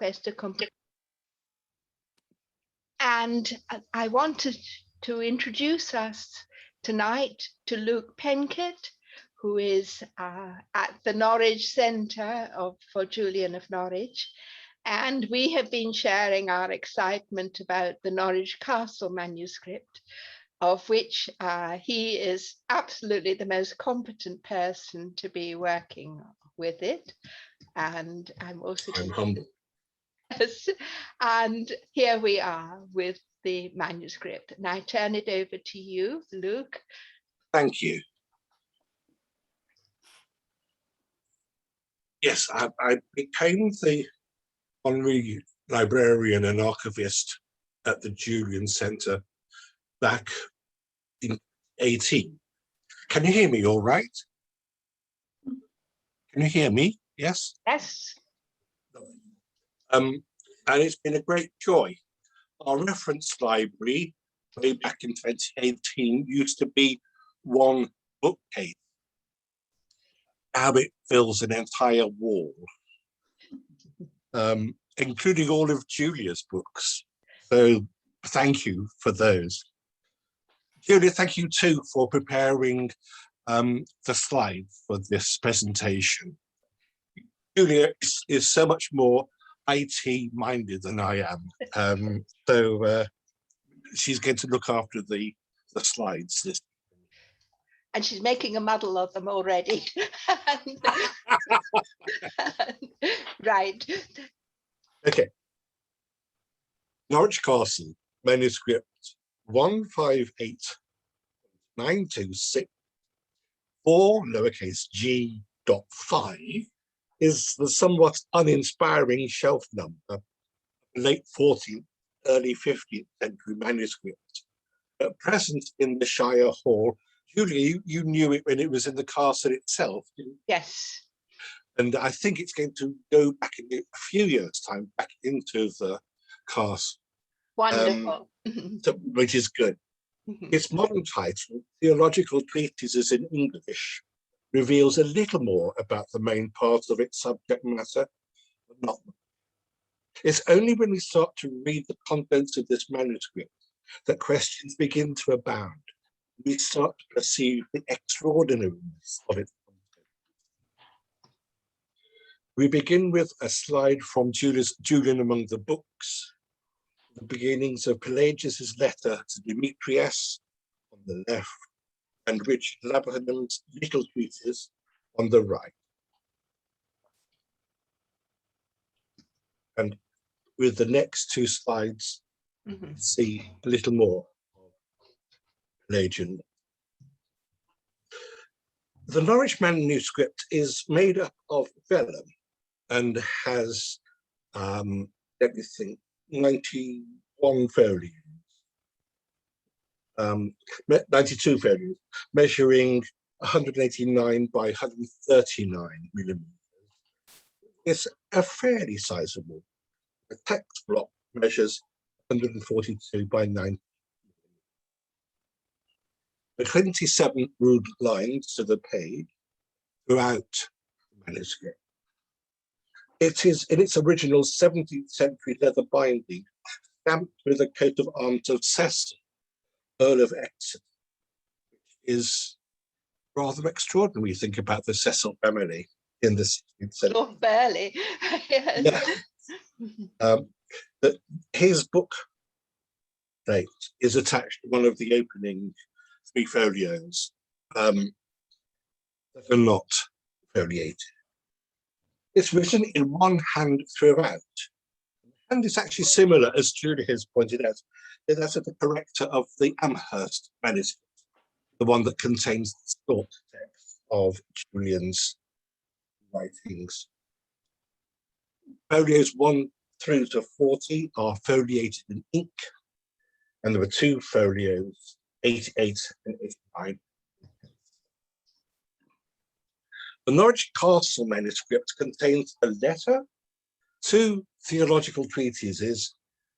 conquest of complete. And I wanted to introduce us tonight to Luke Penkett, who is at the Norwich Centre for Julian of Norwich. And we have been sharing our excitement about the Norwich Castle manuscript, of which he is absolutely the most competent person to be working with it. And I'm humble. Yes. And here we are with the manuscript. And I turn it over to you, Luke. Thank you. Yes, I became the honorary librarian and archivist at the Julian Centre back in 18. Can you hear me all right? Can you hear me? Yes? Yes. And it's been a great joy. Our reference library, way back in 2018, used to be one bookcase. Now it fills an entire wall, including all of Julia's books. So thank you for those. Julia, thank you too for preparing the slides for this presentation. Julia is so much more IT minded than I am. So she's going to look after the slides. And she's making a muddle of them already. Right. Okay. Norwich Castle, manuscript 158926, 4 lowercase g.5, is the somewhat uninspiring shelf number, late 14th, early 15th century manuscript, present in the Shire Hall. Julia, you knew it when it was in the castle itself, didn't you? Yes. And I think it's going to go back in a few years' time back into the castle. Wonderful. Which is good. Its modern title, Theological Treatises in English, reveals a little more about the main parts of its subject matter, but not much. It's only when we start to read the contents of this manuscript that questions begin to abound. We start to perceive the extraordinariness of its content. We begin with a slide from Julian Among the Books, the beginnings of Pelagius's letter to Demetrius on the left, and Richard Laburnum's little treatise on the right. And with the next two slides, see a little more of Pelagian. The Norwich manuscript is made up of vellum and has, let me think, 91 folios, 92 folios, measuring 189 by 139 millimeters. It's a fairly sizable. The text block measures 142 by 90. The 27 ruled lines to the page throughout the manuscript. It is in its original 17th century leather binding, stamped with a coat of arms of Cecil, Earl of Exeter, which is rather extraordinary when you think about the Cecil family in the 16th century. Lord Burleigh. Yes. Yeah. His book plate is attached to one of the opening 3 folios that are not foliated. It's written in one hand throughout, and it's actually similar, as Julia has pointed out, to that of the corrector of the Amherst manuscript, the one that contains the short text of Julian's writings. Folios 1 through to 40 are foliated in ink, and there are 2 folios, 88 and 89. The Norwich Castle manuscript contains a letter, 2 theological treatises,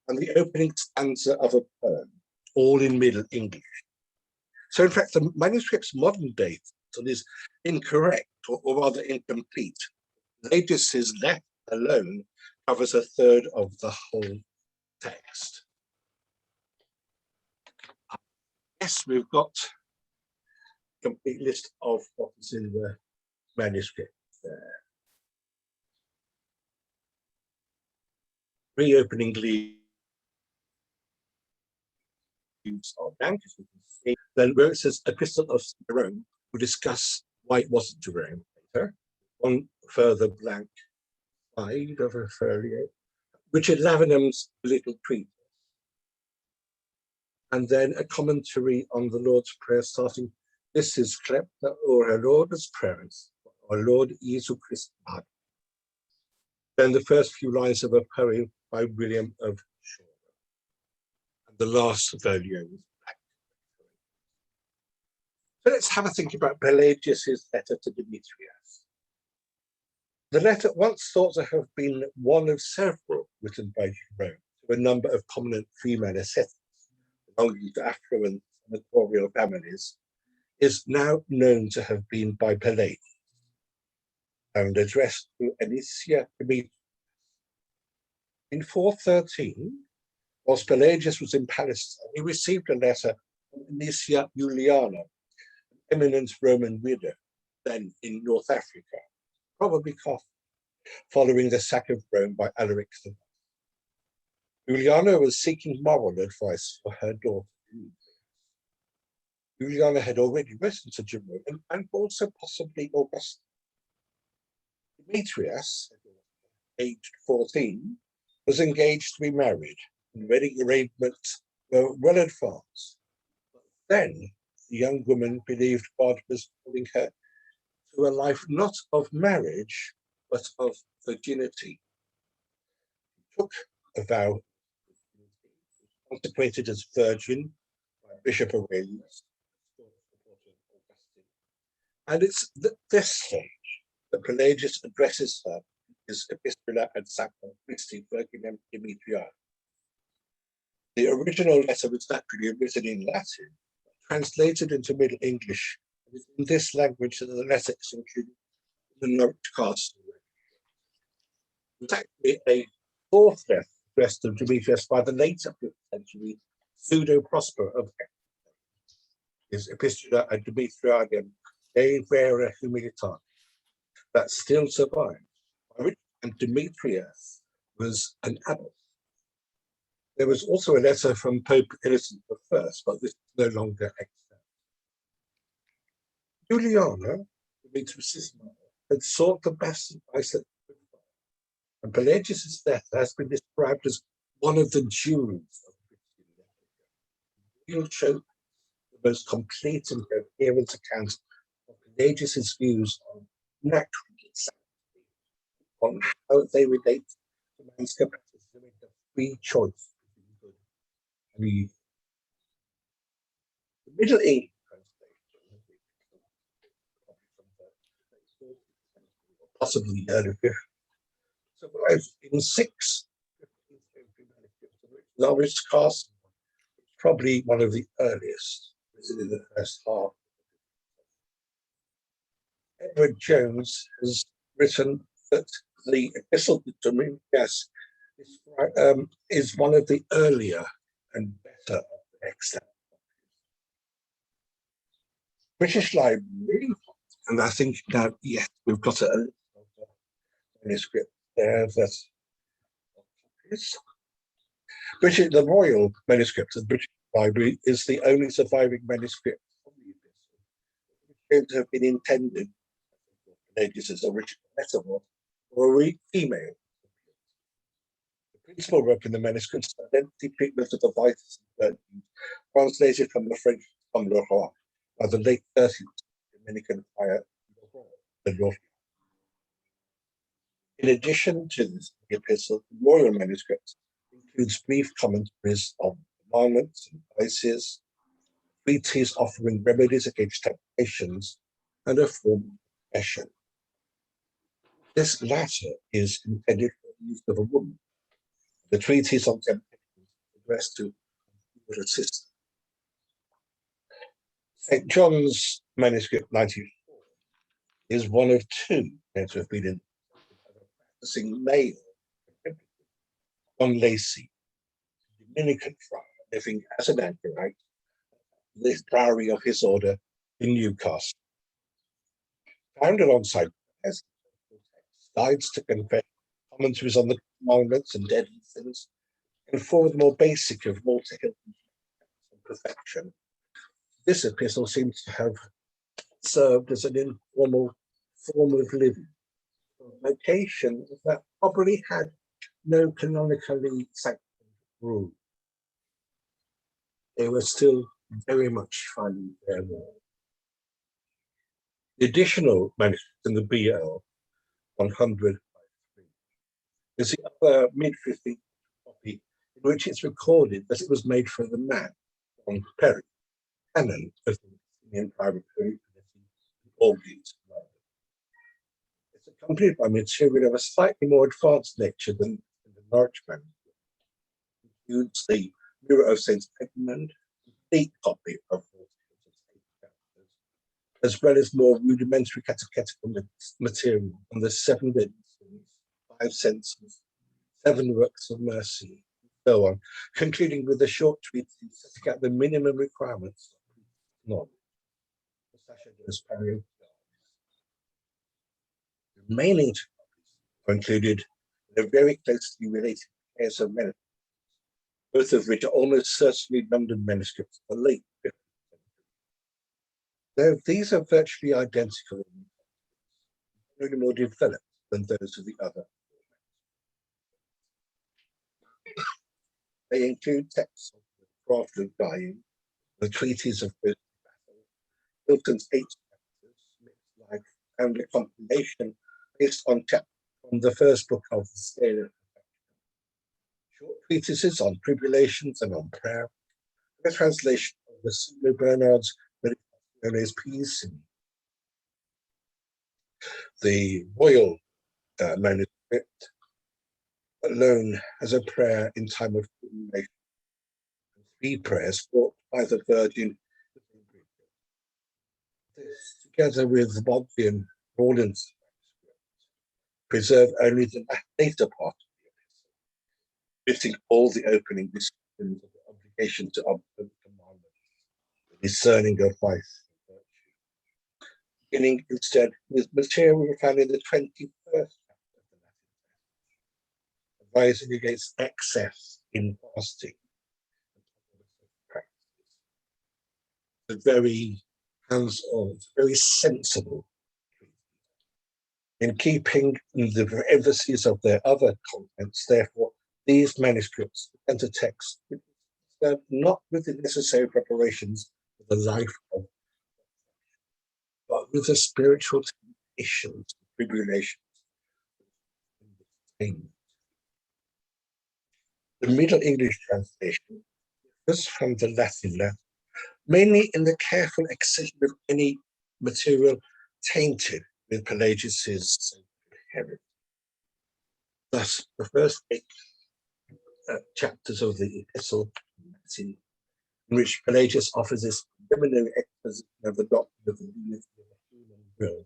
and the opening stanza of a poem, all in Middle English. So in fact, the manuscript's modern date is incorrect, or rather incomplete. Latus's left alone covers a third of the whole text. Yes, we've got a complete list of what is in the manuscript there. Reopening leaves are blank, as you can see. Then where it says Epistle of Jerome, we'll discuss why it wasn't Jerome later. One further blank side of a folio. Richard Lavenham's little treatise. And then a commentary on the Lord's Prayer starting, this is Klepta or our Lord's prayers, our Lord Jesu Christ. Then the first few lines of a poem by William of Shore. And the last folio is black. So let's have a think about Pelagius's letter to Demetrius. The letter once thought to have been one of several written by Jerome to a number of prominent female ascetics belonging to affluent senatorial families, is now known to have been by Pelagius and addressed to Anicia Demetrius. In 413, whilst Pelagius was in Palestine, he received a letter from Anicia Juliana, an eminent Roman widow, then in North Africa, probably following the sack of Rome by Alaric I. Juliana was seeking moral advice for her daughter. Juliana had already written to Jerome and also possibly Augustus. Demetrius, aged 14, was engaged to be married, and wedding arrangements were well advanced. But then the young woman believed God was calling her to a life not of marriage, but of virginity. She took a vow, consecrated as virgin by Bishop Aurelius, and it's at this stage that Pelagius addresses her in his Epistola ad Sacra Christi Virginem Demetria. The original letter was naturally written in Latin, translated into Middle English. It is in this language that the letter is included in the Norwich Castle. It was actually a fourth letter addressed to Demetrius by the later 5th century pseudo-Prosper of his Epistola ad Demetriadem De Vera Humilitate, that still survives, by which time Demetrius was an abbot. There was also a letter from Pope Innocent I, but this is no longer extant. Juliana, Demetrius' mother, had sought the best advice that could find, and Pelagius' letter has been described as one of the jewels of Christian literature. It will show the most complete and coherent account of Pelagius' views on natural insanity, on how they relate to man's capacity to make a free choice between good and evil. The Middle English translation, possibly early 50s, survives in 6 Norwich Castle, probably one of the earliest, written in the first half. Edward Jones has written that the Epistle to Demetrius is one of the earlier and better of the extant. British Library, and I think now, yes, we've got a list of manuscript there that is. The Royal Manuscript of the British Library is the only surviving manuscript of the Epistle, which seems to have been intended, Pelagius' original letter was, for a female. The principal work in the manuscript is an identity treatment of the vices and virtues, translated from the French from Leroy by the late 30th Dominican friar Leroy. In addition to this epistle, the Royal Manuscript includes brief commentaries on commandments and vices, treatises offering remedies against temptations, and a form of confession. This latter is intended for the use of a woman. The treatise on temptation is addressed to her sister. St. John's Manuscript 94 is one of 2 meant to have been in a practicing male. John Lacey, Dominican friar living as an anchorite, the priory of his order in Newcastle. Found alongside as guides to confession, commentaries on the commandments and deadly sins, and for the more basic of all technical and perfection. This epistle seems to have served as an informal form of living, a vocation that probably had no canonically sanctioned rule. They were still very much finding their way. The additional manuscript in the BL 100 is the other mid-15th copy in which it's recorded that it was made for the man, John Perry, canon of the Indian private Perry Aldgate. It's accompanied by material of a slightly more advanced nature than the Norwich manuscript. It includes the Mirror of St. Edmund, a complete copy of as well as more rudimentary catechetical material on the 7 benedictions, 5 senses, 7 works of mercy, and so on, concluding with a short treatise setting out the minimum requirements of knowledge. The remaining 2 copies are included in a very closely related pairs of manuscripts, both of which are almost certainly London manuscripts of the late 15th. Though these are virtually identical, only more developed than those of the other. They include texts of the craft of dying, the treatise of battle, Milton's 8 chapters, mixed life, and a compilation based on chapters from the first book of the Scale of Perfection. Short treatises on tribulations and on prayer, a translation of the Pseudo Bernard's Peace. The Royal manuscript alone has a prayer in time of tribulation, 3 prayers taught by the Virgin. This, together with Bodleian Rawlins manuscript, preserve only the later part of the epistle, lifting all the opening descriptions of the obligation to observe the commandments, the discerning of vice. Beginning instead with material found in the 21st chapter of the Latin Testament, advising against excess in fasting practices. A very hands-on, very sensible, in keeping the emphases of their other contents. Therefore, these manuscripts enter text not with the necessary preparations for the life of, but with the spiritual issues, tribulations. The Middle English translation is from the Latin, mainly in the careful excision of any material tainted with Pelagius's heresy. Thus, the first 8 chapters of the epistle, in which Pelagius offers this preliminary exposition of the doctrine of the unity of the human will,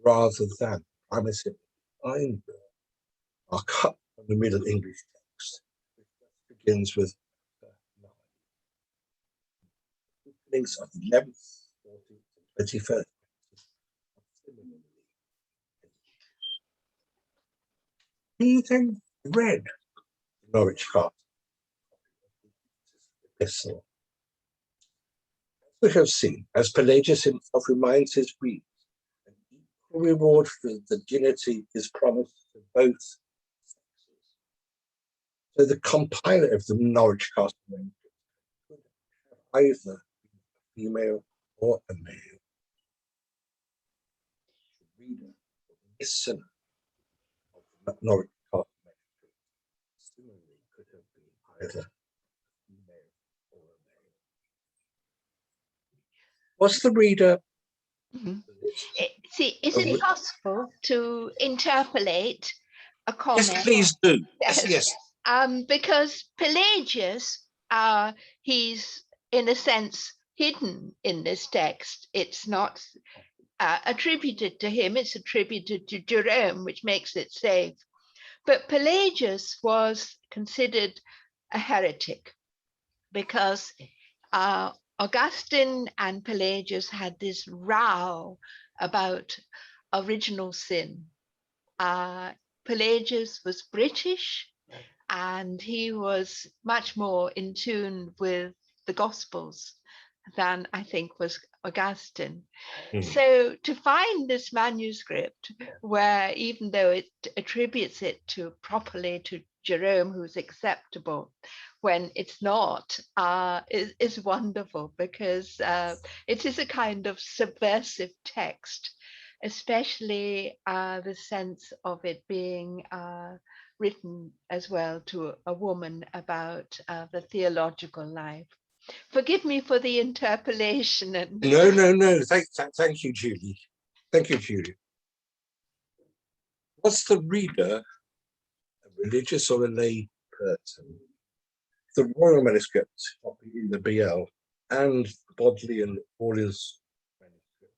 rather than primacy of the divine will, are cut from the Middle English text, which begins with 9. Links of the 11th, 14th, and 21st. He then read Norwich Castle epistle. We have seen, as Pelagius himself reminds his readers, an equal reward for virginity is promised to both sexes. So the compiler of the Norwich Castle manuscript could have either a female or a male. The reader, the listener of the Norwich Castle manuscript similarly could have been either a female or a male. Was the reader? See, is it possible to interpolate a comment? Yes, please do. Yes. Because Pelagius, he's in a sense hidden in this text. It's not attributed to him, it's attributed to Jerome, which makes it safe. But Pelagius was considered a heretic because Augustine and Pelagius had this row about original sin. Pelagius was British and he was much more in tune with the Gospels than I think was Augustine. So to find this manuscript where, even though it attributes it properly to Jerome, who's acceptable, when it's not, is wonderful, because it is a kind of subversive text, especially the sense of it being written as well to a woman about the theological life. Forgive me for the interpolation. And No. Thank you, Julie. Thank you, Julie. Was the reader a religious or a lay person? The royal manuscript in the BL and Bodleian Order's manuscript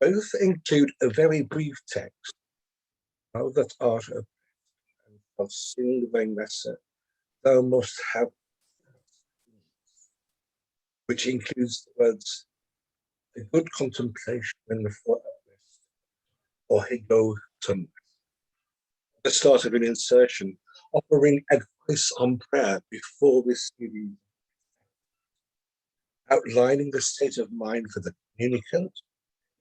both include a very brief text. Thou that art of sin vain lesser, thou must have, which includes the words a good contemplation when the foot at rest, or higo tum. The start of an insertion, offering advice on prayer before receiving, outlining the state of mind for the communicant,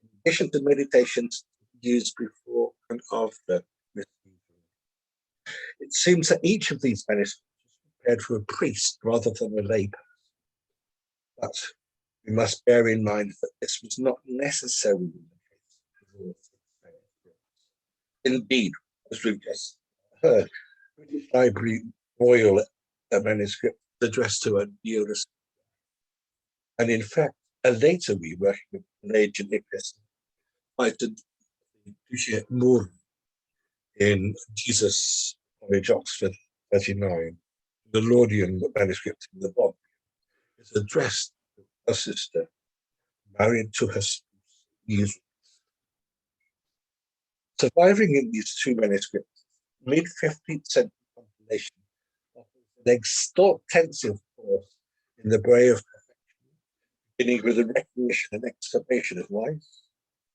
in addition to meditations used before and after receiving. It seems that each of these manuscripts was prepared for a priest rather than a layperson. But we must bear in mind that this was not necessarily the case with all six manuscripts. Indeed, as we've just heard, British Library Royal manuscript addressed to a dearest. And in fact, a later reworking of the Pelagian epistle cited Moore in Jesus College, Oxford, 39. The Laudian manuscript in the Bob is addressed to her sister, married to her spouse. Surviving in these two manuscripts, mid-15th century compilation offers an extensive course in the way of perfection, beginning with the recognition and exclamation of life,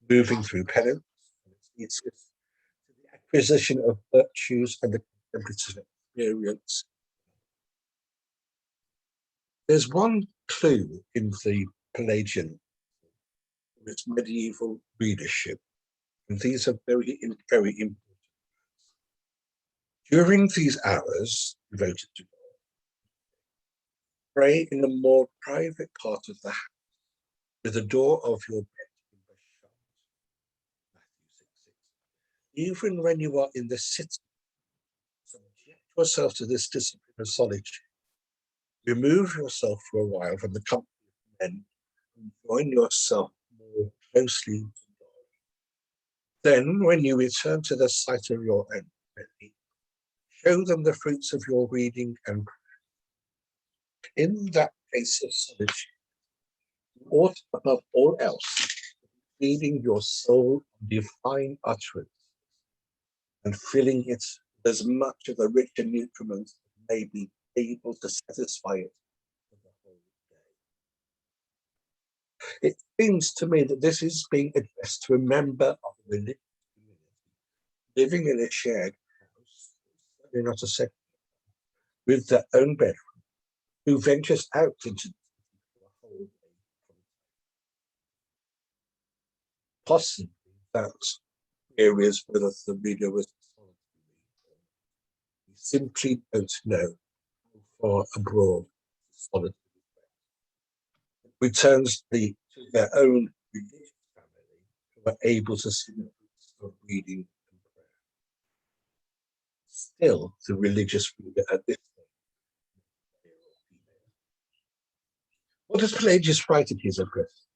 moving through penance and its thesis, to the acquisition of virtues and the contemplative experience. There's one clue in the Pelagian for its medieval readership, and these are very important. During these hours devoted to God, pray in the more private part of the house, with the door of your bedroom shut. Matthew 6:6. Even when you are in the city, subject yourself to this discipline of solitude. Remove yourself for a while from the company of men and join yourself more closely to God. Then, when you return to the site of your own company, show them the fruits of your reading and prayer. In that place of solitude, you ought, above all else, feeding your soul on divine utterance and filling it with as much of the richer nutriment as may be able to satisfy it for the whole day. It seems to me that this is being addressed to a member of a religious community living in a shared house, certainly not a second, with their own bedroom, who ventures out into the whole day. Possibly that's areas whether the reader was solitary. We simply don't know how far abroad solitary returns to their own religious family, who are able to see the fruits of reading and prayer. Still, the religious reader at this point, what does Pelagius write in his address?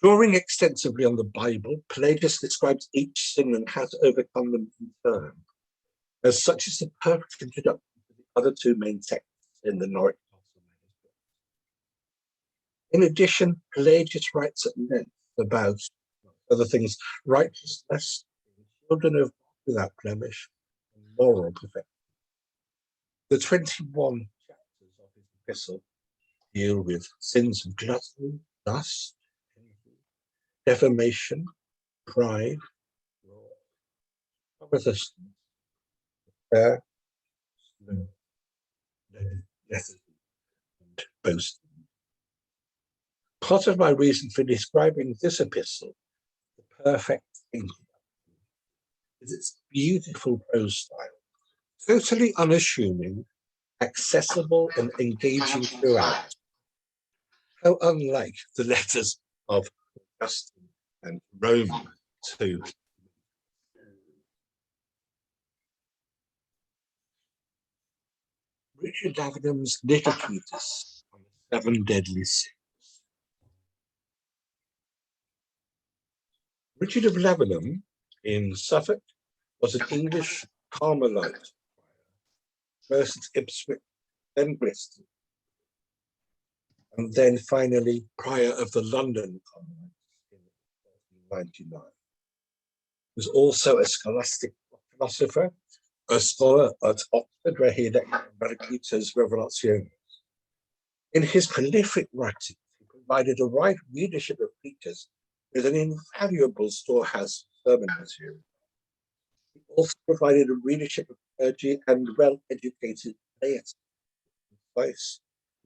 Drawing extensively on the Bible, Pelagius describes each sin and how to overcome them in turn. As such, is the perfect introduction to the other two main texts in the Norwich manuscript. In addition, Pelagius writes at length about other things: righteousness, children of God without blemish, and moral perfection. The 21 chapters of his epistle deal with sins of gluttony, lust, envy, defamation, pride, covetousness, prayer, lethargy, and boasting. Part of my reason for describing this epistle, the perfect thing, is its beautiful prose style, totally unassuming, accessible and engaging throughout. How unlike the letters of Augustine and Rome too. Richard Davenham's little treatise on the 7 deadly sins. Richard of Davenham in Suffolk was an English Carmelite, first at Ipswich, then Bristol, and then finally prior of the London Carmelites in 1499. He was also a scholastic philosopher, a scholar at Oxford, where he had Margita's Revelationes. In his prolific writings, he provided a wide readership of preachers with an invaluable storehouse of sermon material. He also provided a readership of clergy and well-educated laity, advice,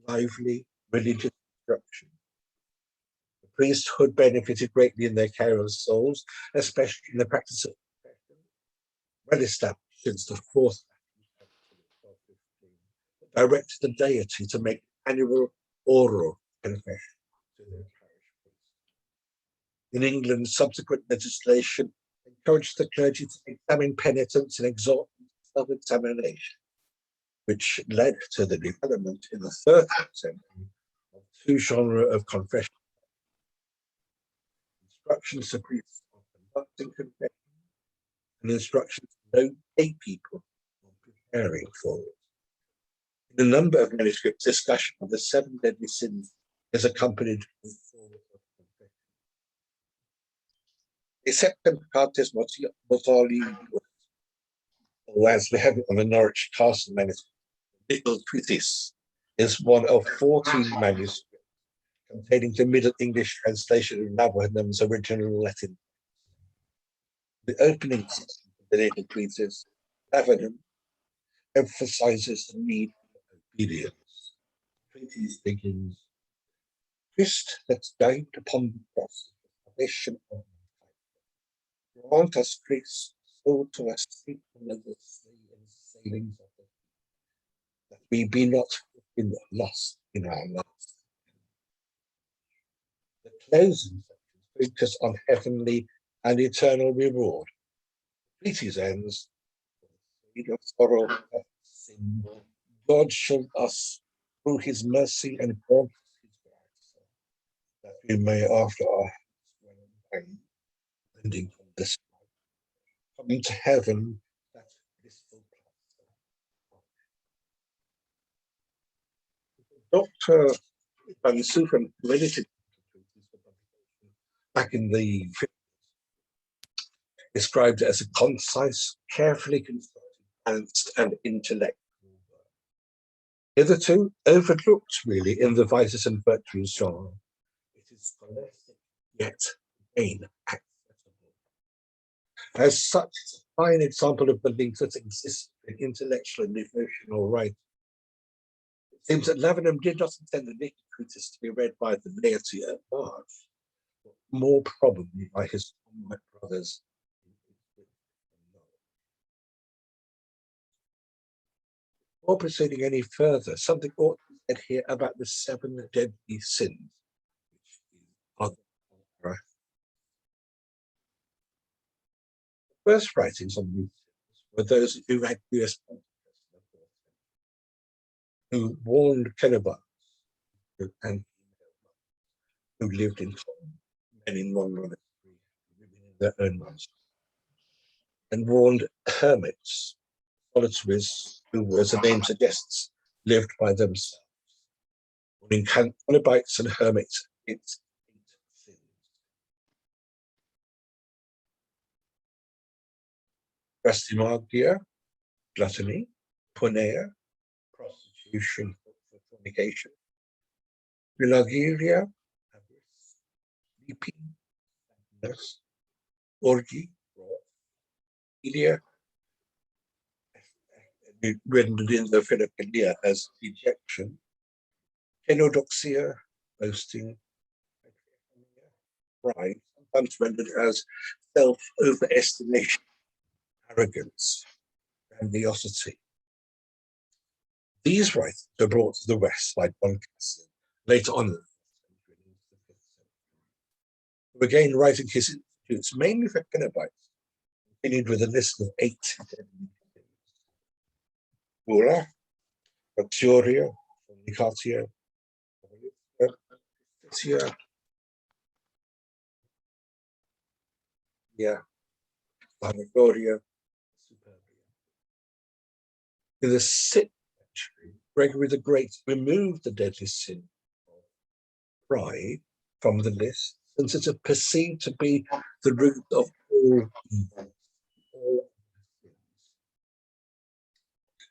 lively religious instruction. The priesthood benefited greatly in their care of souls, especially in the practice of confession, well established since the 4th that directed the deity to make annual oral confession to their parish priest. In England, subsequent legislation encouraged the clergy to examine penitents and exhort self-examination, which led to the development in the 13th century of 2 genres of confession. Instructions to priests on conducting confession and instructions to no lay people on preparing for it. In a number of manuscripts, discussion of the 7 deadly sins is accompanied with forms of confession. Except Penkett Mozali, or as we have it on the Norwich Castle manuscript, Little Treatise is one of 14 manuscripts containing the Middle English translation of Davenham's original Latin. The opening section of the Little Treatise, Davenham emphasizes the need for obedience. The treatise begins, Christ that died upon the cross, the salvation of mankind. Grant us grace so to escape from the sea and sailings of the sea, that we be not in lost in our lives. The closing section focus on heavenly and eternal reward. The treatise ends, seed of sorrow and sin, God showed us through his mercy and grant us his grace, that we may after our pain, ending from this life, come to heaven, that blissful place. Dr. Van Suffen edited back in the 50s, described it as a concise, carefully constructed, balanced, and intellectual work. Hitherto overlooked, really, in the vices and virtues genre. It is scholastic, yet again accessible. As such, it's a fine example of the link that exists in intellectual and devotional writing. It seems that Davenham did not intend the Little Treatise to be read by the laity at large, but more probably by his brothers. Before proceeding any further, something ought to be said here about the 7 deadly sins. The first writings on these sins were those who had US who warned cannibals and who lived in common, men in one monastery, women in their own monastery, and warned hermits, solitaries, who, as the name suggests, lived by themselves. Warning cannibals and hermits, it's 8 sins. Brastimagia, gluttony, porneia, prostitution for fornication, philageria, avarice, weeping, sadness, orgy, wrath, rendered in the Philippilia as dejection, henodoxia, boasting, pride, sometimes rendered as self-overestimation, arrogance, grandiosity. These writings were brought to the West by John Cassian later on in the 5th century, who again writing his institutes mainly for Coenobites, continued with a list of 8 Gula, Luxuria, Fornicatia, Vanagloria, Superbia. In the 6th century, Gregory the Great removed the deadly sin of pride from the list, since it is perceived to be the root of all evil.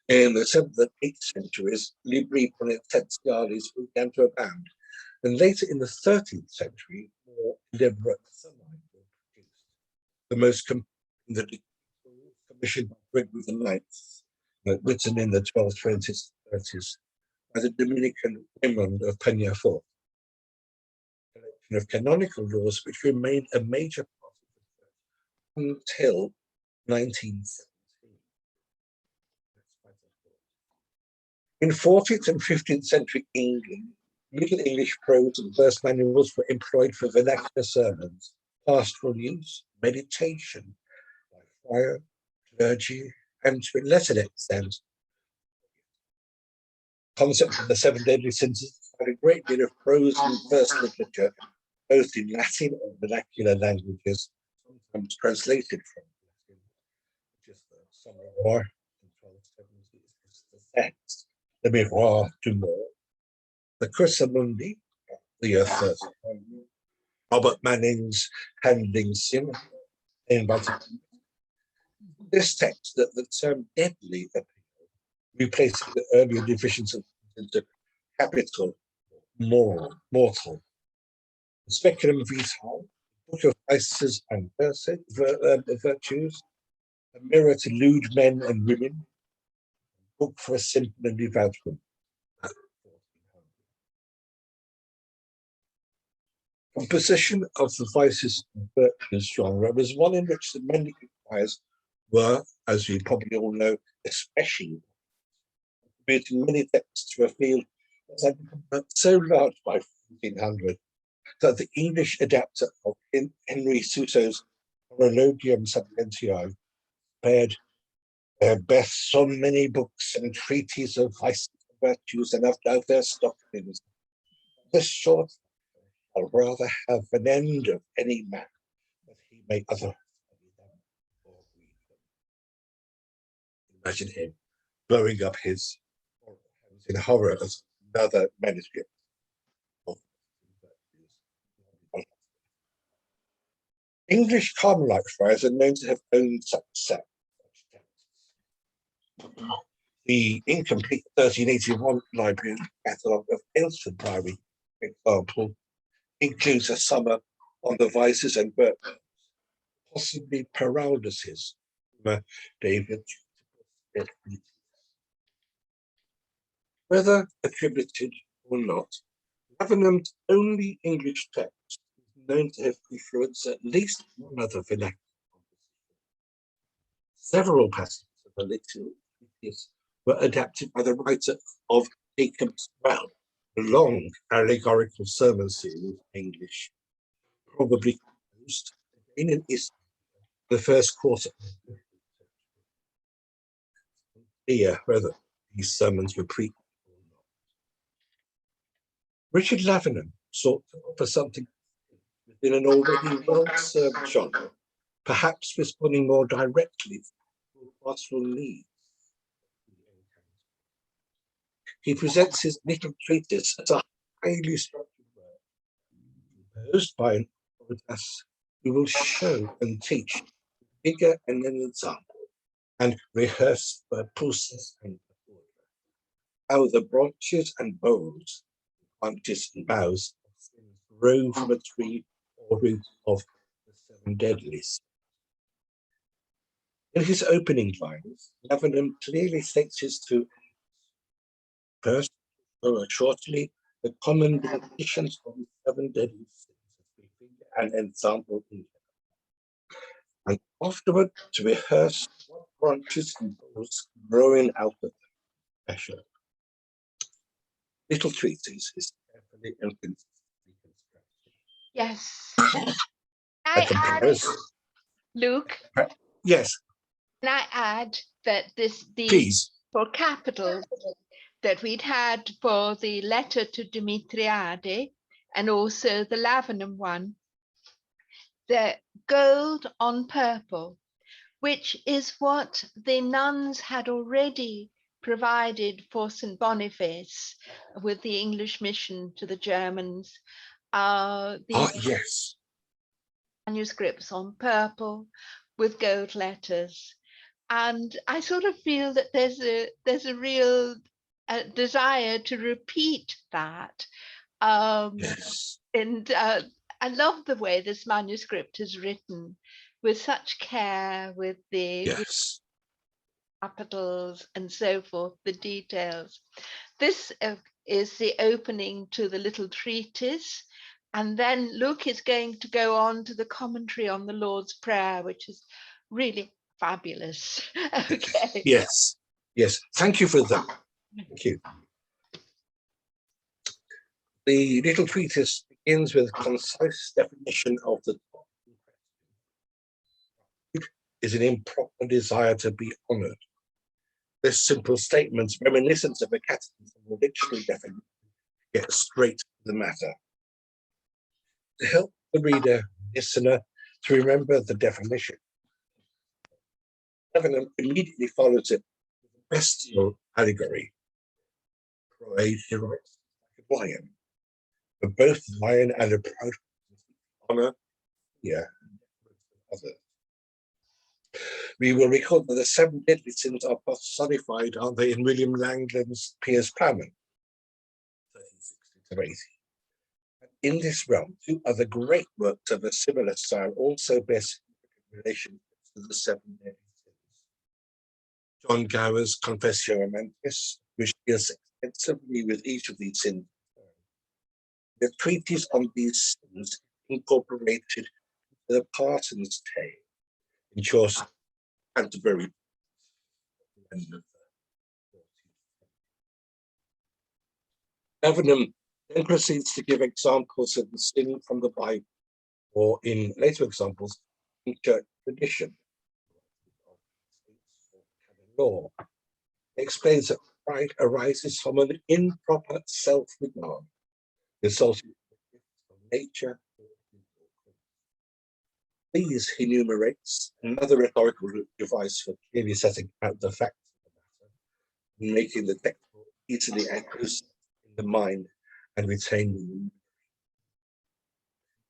In the 7th and 8th centuries, libri penitentialis began to abound, and later in the 13th century, more elaborate sermons were produced. The most commissioned by Gregory IX, written in the 1220s and 30s by the Dominican Raymond of Peñafort, a collection of canonical laws which remained a major part of the church until 1917. In 14th and 15th century England, Middle English prose and verse manuals were employed for vernacular sermons, pastoral use, meditation, by friar, clergy, and to a lesser extent, concept of the 7 deadly sins had a great deal of prose and verse literature, both in Latin and vernacular languages, sometimes translated from Latin, which is the Sommiroir in 1270, is the text. The Miroir du Mort, the Chrysamundi, the Earth, Robert Manning's Handling Sin, in this text that the term deadly appeared, replacing the earlier divisions into capital, moral, mortal. Speculum Vital, book of vices and virtues, a mirror to lewd men and women, book for a simple and devout woman. Composition of the vices and virtues genre was one in which the mendicant friars were, as you probably all know, especially creating many texts to a field that had become so large by 1400 that the English adapter of Henry Suso's Horologium Sapientiae spared their best so many books and treatises of vices and virtues and of diverse doctrines. This short shall rather have an end of any man that he may other study them or read them. Imagine him blowing up his hands in horror as another manuscript. English Carmelite friars are known to have owned such texts. The incomplete 1381 library catalogue of Aylesford Priory, for example, includes a summer on the vices and virtues, possibly Paralduses, David. Whether attributed or not, Lavenham's only English text is known to have influenced at least one other vernacular composition. Several passages of the little were adapted by the writer of Jacob's Well, a long allegorical sermon series in English, probably composed in the first quarter of the 15th century. Clear whether these sermons were preached or not. Richard Lavenham sought to offer something within an already well-served genre, perhaps responding more directly to pastoral needs. He presents his little treatise as a highly structured work, composed by an author who will show and teach figure and an example and rehearse the process and how the branches and boughs, grow from a tree or root of the 7 deadlies. In his opening lines, Lavenham clearly states his 2 first, shortly, the common definitions of the 7 deadly sins, an example in and afterward to rehearse what branches and boughs growing out of the pressure. Little treatise is carefully and consistently constructed. Yes. I compose. Luke, Yes, can I add that these please. for capitals that we'd had for the letter to Demetriade and also the Lavenham one, the gold on purple, which is what the nuns had already provided for St. Boniface with the English mission to the Germans. Yes. Manuscripts on purple with gold letters. And I sort of feel that there's a real desire to repeat that. Yes. And I love the way this manuscript is written with such care, with the Yes. capitals and so forth, the details. This is the opening to the little treatise. And then Luke is going to go on to the commentary on the Lord's Prayer, which is really fabulous. Okay. Yes. Yes. Thank you for that. Thank you. The little treatise begins with a concise definition of the topic. Is an improper desire to be honoured. This simple statement, reminiscent of a catechism or dictionary definition, gets straight to the matter. To help the reader, listener, to remember the definition, Lavenham immediately follows it with a bestial allegory. Pride, he writes, like a lion, but both lion and a proud honour, fear, and others. We will recall that the 7 deadly sins are personified, aren't they, in William Langland's Piers Plowman, 1360-80. In this realm, 2 other great works of a similar style also bear significant relation to the 7 deadly sins. John Gower's Confessio Amantis, which deals extensively with each of these sins. The treatise on these sins incorporated the Parson's Tale in Chaucer, Canterbury. Lavenham then proceeds to give examples of the sin from the Bible, or in later examples, in church tradition. Law. He explains that pride arises from an improper self-regard, resulting from nature. These he enumerates, another rhetorical device for clearly setting out the facts of the matter, and making the text easily accurate in the mind and retained in the memory.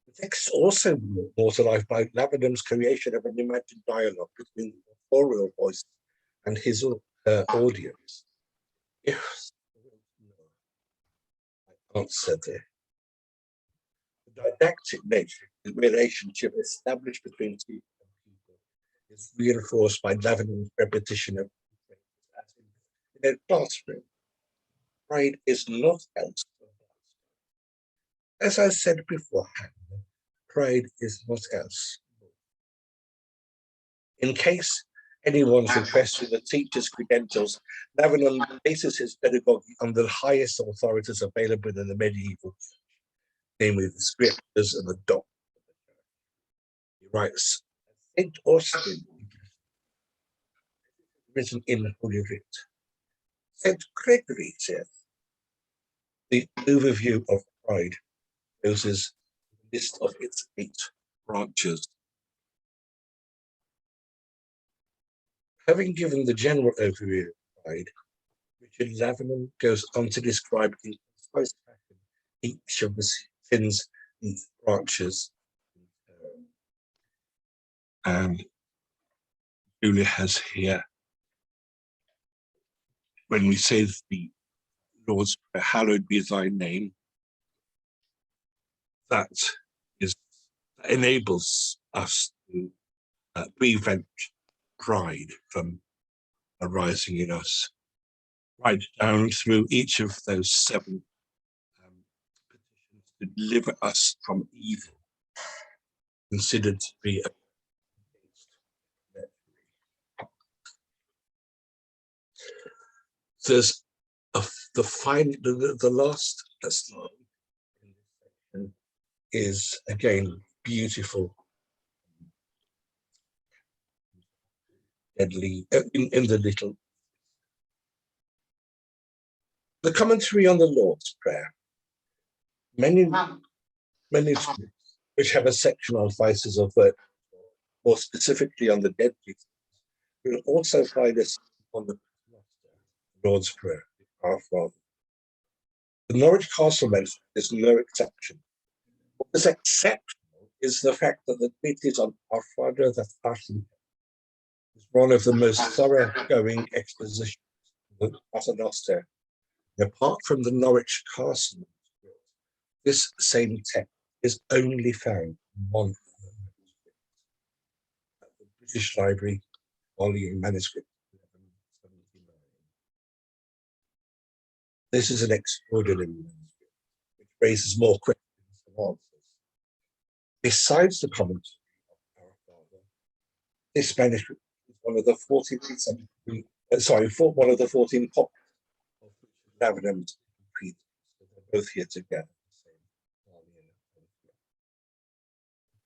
The text also brought to life by Lavenham's creation of an imagined dialogue between the authorial voice and his audience. Yes, I answered there. The didactic nature of the relationship established between 2 people is reinforced by Lavenham's repetition of in a classroom. Pride is not else. As I said beforehand, pride is not else. In case anyone's requesting the teacher's credentials, Lavenham bases his pedagogy on the highest authorities available in the medieval church, namely the scriptures and the doctrine. He writes, St. Austin, written in Holy Writ. St. Gregory says, the overview of pride uses a list of its 8 branches. Having given the general overview of pride, Richard Lavenham goes on to describe in concise fashion each of the sins, these branches. And Julia has here when we say the Lord's Prayer, hallowed be thy name, that enables us to prevent pride from arising in us, right down through each of those 7 petitions to deliver us from evil, considered to be a there's the last slide in this section is again beautiful, deadly in the little. The commentary on the Lord's Prayer. Many manuscripts which have a section on vices of virtue, more specifically on the deadly, will also find us on the Lord's Prayer, Our Father. The Norwich Castle manuscript is no exception. What is exceptional is the fact that the treatise on Our Father that art in heaven is one of the most thoroughgoing expositions of the Paternoster. Apart from the Norwich Castle manuscript, this same text is only found in one manuscript at the British Library, volume manuscript 1179. This is an extraordinary manuscript, which raises more questions than answers. Besides the commentary of Our Father, this manuscript is one of the 14 one of the 14 copies of which Lavenham's creed. They're both here together.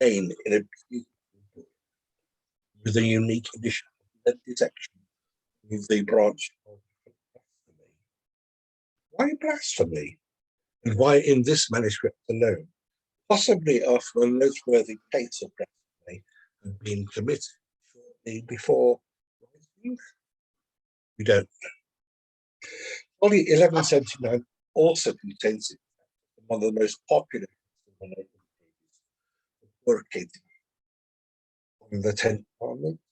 Again, in a beautiful book with a unique edition of detection with the branch of blasphemy. Why blasphemy? And why in this manuscript alone? Possibly after a noteworthy case of blasphemy had been committed shortly before writing? We don't know. Only 1179 also contains one of the most popular on the 10 commandments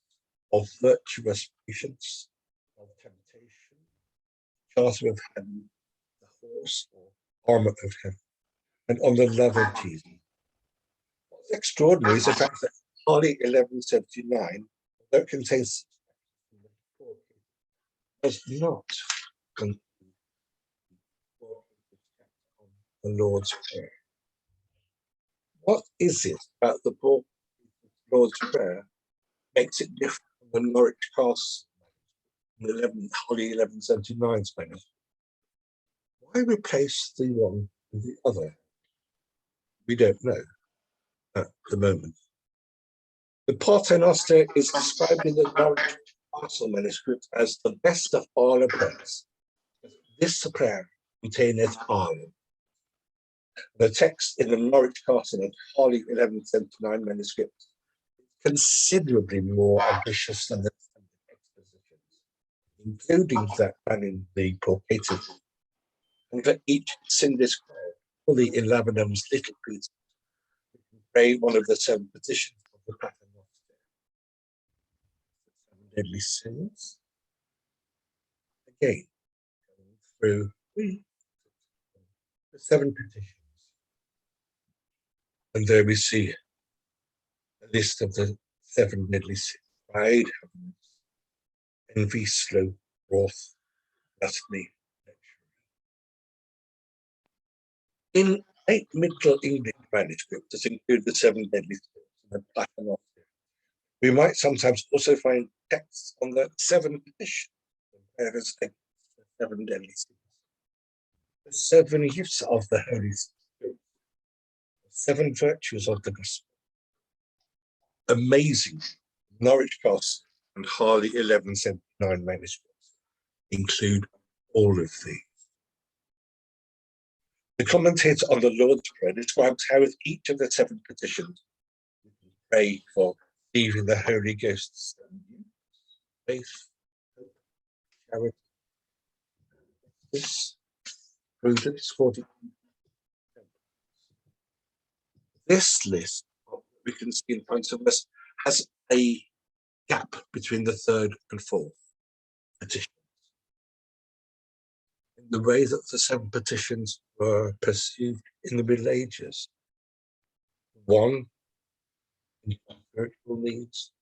of virtuous patience, of temptation, charter of heaven, the horse or armor of heaven, and on the love of Jesus. What's extraordinary is the fact that Harley 1179, though it contains, does not contain the Lord's Prayer. What is it about the Lord's Prayer makes it different from the Norwich Castle Holly 1179 manuscript? Why replace the one with the other? We don't know at the moment. The Paternoster is described in the Norwich Castle manuscript as the best of all the prayers. This prayer containeth iron. The text in the Norwich Castle and Harley 1179 manuscript is considerably more ambitious than the expositions, including that ran in the Penkett. And for each sin described, fully in Lavenham's little piece, we can pray one of the 7 petitions of the Paternoster. The 7 deadly sins. Again, going through the 7 petitions. And there we see a list of the 7 deadly sins: pride, envy, sloth, wrath, gluttony, lechery. In 8 Middle English manuscripts that include the 7 deadly sins and the Paternoster, we might sometimes also find texts on the 7 petitions, against the 7 deadly sins, the 7 gifts of the Holy Spirit, 7 virtues of the gospel. Amazing. Norwich Castle and Harley 1179 manuscripts include all of these. The commentator on the Lord's Prayer describes how with each of the 7 petitions we can pray for receiving the Holy Ghost's faith, hope, charity, prudence, fortitude. This list, we can see in front of us, has a gap between the 3rd and 4th petitions. the way that the 7 petitions were perceived in the Middle Ages. 1, spiritual needs,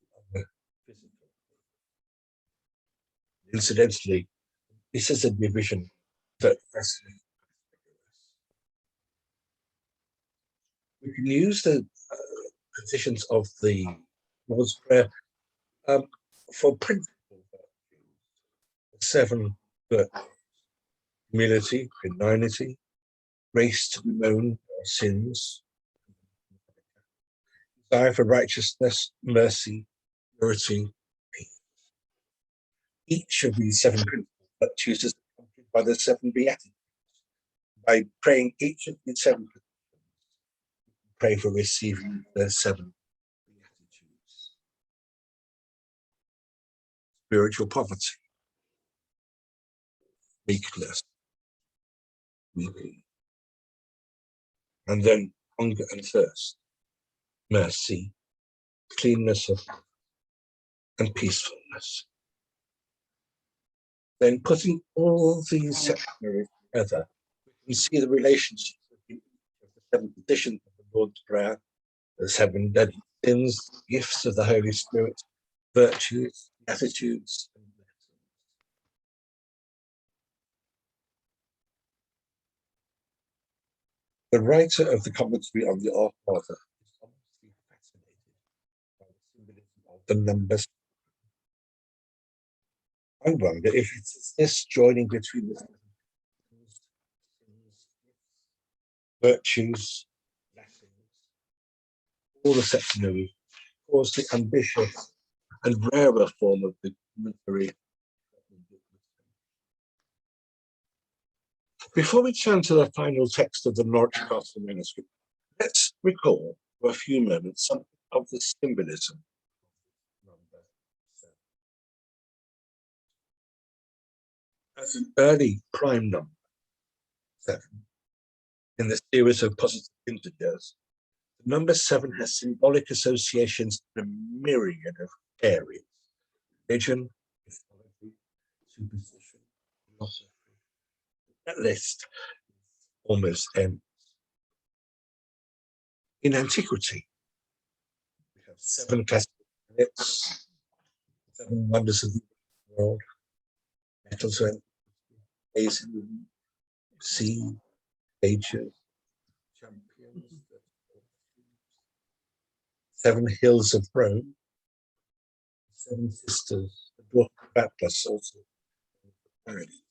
the other physical. Incidentally, this is a division that we can use the petitions of the Lord's Prayer for principal virtues. 7 virtues: humility, benignity, grace to bemoan our sins, desire for righteousness, mercy, purity, peace. Each of these 7 principal virtues is accompanied by the 7 beatitudes. By praying each of these 7 petitions, pray for receiving the 7 beatitudes. Spiritual poverty, meekness, weeping, and then hunger and thirst, mercy, cleanness of heart, and peacefulness. Then putting all these sections together, we can see the relationship between each of the 7 petitions of the Lord's Prayer, the 7 deadly sins, gifts of the Holy Spirit, virtues, attitudes, and lessons. The writer of the commentary on the Our Father is obviously fascinated by the symbolism of the numbers. I wonder if it's this joining between the virtues, lessons, all the secondary, caused the ambitious and rarer form of the commentary. Before we turn to the final text of the Norwich Castle manuscript, let's recall for a few moments something of the symbolism of number 7. As an early prime number, 7, in the series of positive integers, the number 7 has symbolic associations in a myriad of areas: religion, mythology, superstition, philosophy. That list almost ends. In antiquity, we have 7 classical planets, 7 wonders of the world, metals and amazing, sea, ages, champions, 7 hills of Rome, 7 sisters, the book of Atlas, also paradise.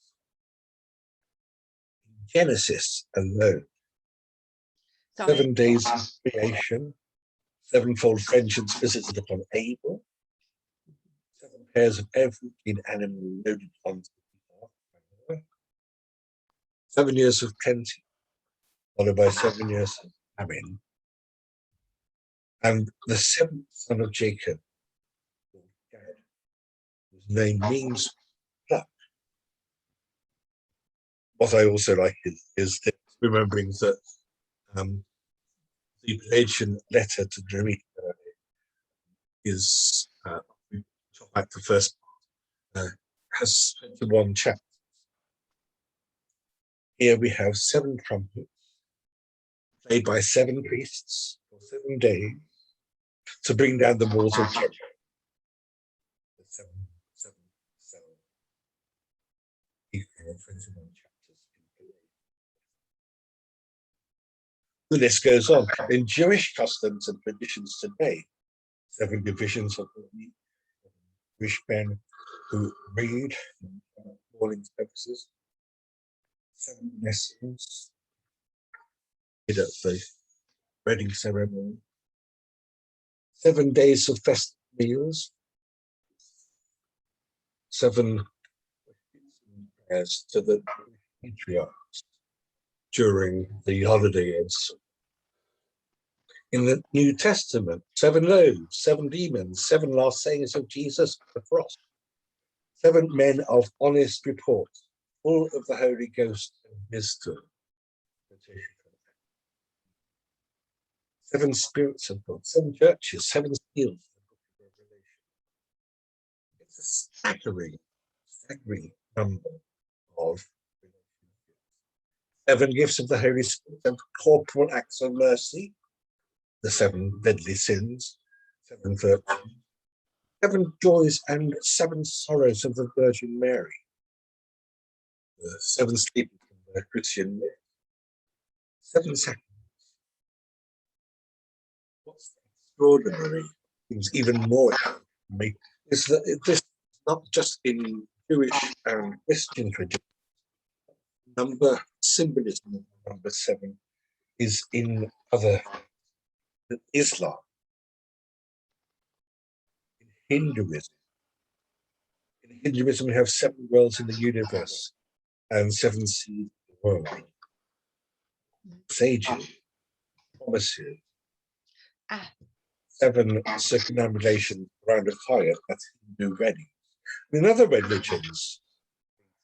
In Genesis alone, 7 days of creation, 7-fold vengeance visited upon Abel, 7 pairs of every clean animal loaded onto the ark, 7 years of plenty, followed by 7 years of famine, and the 7th son of Jacob, Gad, whose name means pluck. What I also like is remembering that the Pelagian letter to Demeter is like the first part, has 21 chapters. Here we have 7 trumpets played by 7 priests for 7 days to bring down the walls of Jericho. 7, 7, 7. 21 chapters. The list goes on. In Jewish customs and traditions today, 7 divisions of the week, Jewish men who read morning services, 7 lessons at the wedding ceremony, 7 days of festive meals, 7 prayers to the patriarchs during the holidays. In the New Testament, 7 loaves, 7 demons, 7 last sayings of Jesus on the cross, 7 men of honest report, full of the Holy Ghost and wisdom. 7 spirits of God, 7 churches, 7 seals. It's a staggering number of 7 gifts of the Holy Spirit, 7 corporal acts of mercy, the 7 deadly sins, 7 virtues, 7 joys and 7 sorrows of the Virgin Mary, the 7 sleeping from the Christian myth, 7 sacraments. What's extraordinary, seems even more extraordinary, is that this is not just in Jewish and Christian tradition. Number symbolism of number 7 is in other Islam, in Hinduism. In Hinduism, we have 7 worlds in the universe and 7 seas of the world. Sages, promises, 7 circumambulations around a fire, that's Hindu weddings. In other religions,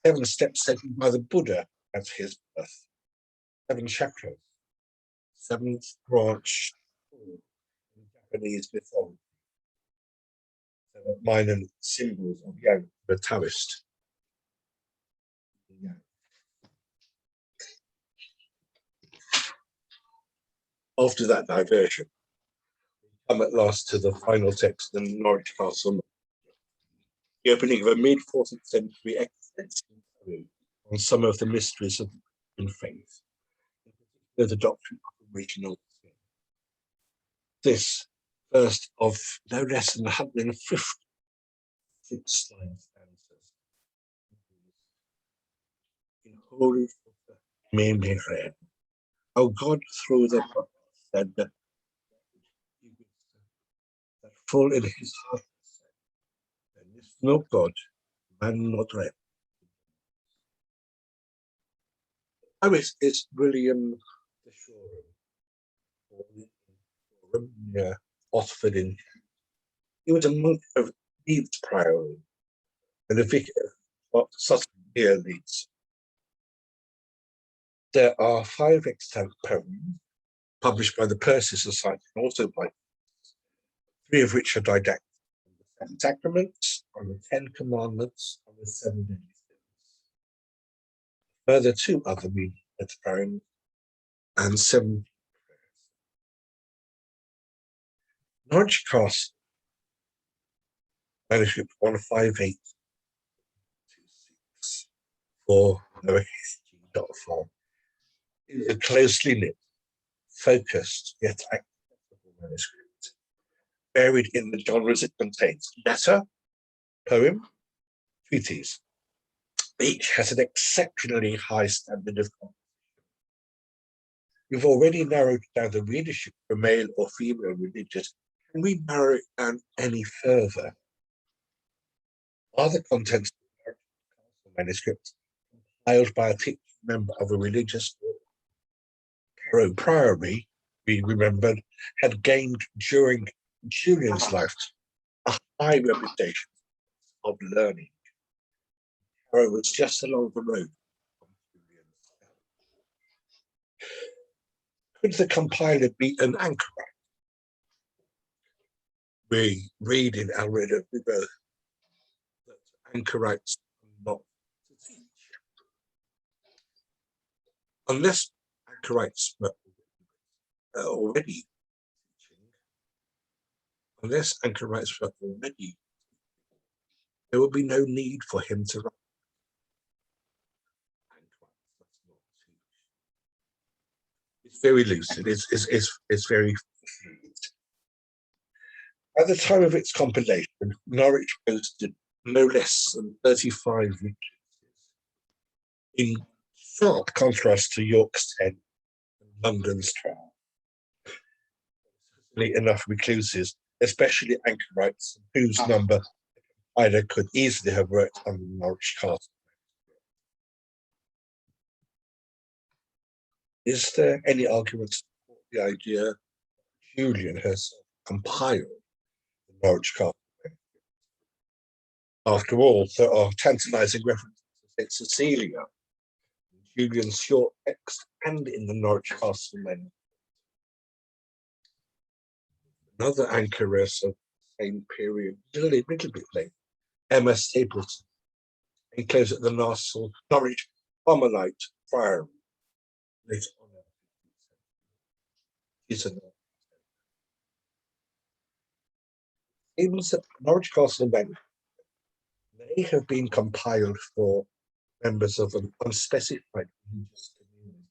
7 steps taken by the Buddha at his birth, 7 chakras, 7th branch in Japanese mythology, 7 minor symbols of Yang, the Taoist. After that diversion, we come at last to the final text in the Norwich Castle, the opening of a mid-14th century extensive poem on some of the mysteries of the Christian faith, in particular the doctrine of original sin. This first of no less than 150 line stanzas in holy mainly read. Oh God, through the prophet said that full in his heart said, there is no God, man not read. Oh, it's William the Shoreham, near Oxford in Kent. He was a monk of Leeds Priory and a vicar of Sutton near Leeds. There are 5 extant poems published by the Percy Society and also by 3 of which are didactic on the 7 sacraments, on the 10 commandments, on the 7 deadly sins. Further 2 other meanings poems and 7 prayers. Norwich Castle, Manuscript 15826 for lowercase.4, is a closely knit, focused, yet accessible manuscript, buried in the genres it contains: letter, poem, treatise. Each has an exceptionally high standard of composition. We've already narrowed down the readership for male or female religious. Can we narrow it down any further? Are the contents of the manuscript compiled by a teaching member of a religious order? Priory, we remembered, had gained during Julian's lifetime a high reputation of learning. Harrow was just along the road from Julian's town. Could the compiler be an anchorite? We read in Alreda that anchorites are not to teach. Unless anchorites were already teaching, there would be no need for him to write. It's very lucid, it's very fluid. At the time of its compilation, Norwich boasted no less than 35 regencies, in sharp contrast to York's 10 and London's 12. Enough recluses, especially anchorites, whose number either could easily have worked on the Norwich Castle. Is there any argument to support the idea that Julian herself compiled the Norwich Castle? After all, there are tantalizing references to St. Cecilia in Julian's short text and in the Norwich Castle manuscript. Another anchoress of the same period, a little bit late, Emma Stapleton, enclosed at the last Norwich Carmelite Friary. Later on, Norwich Castle Bank may have been compiled for members of an unspecified religious community.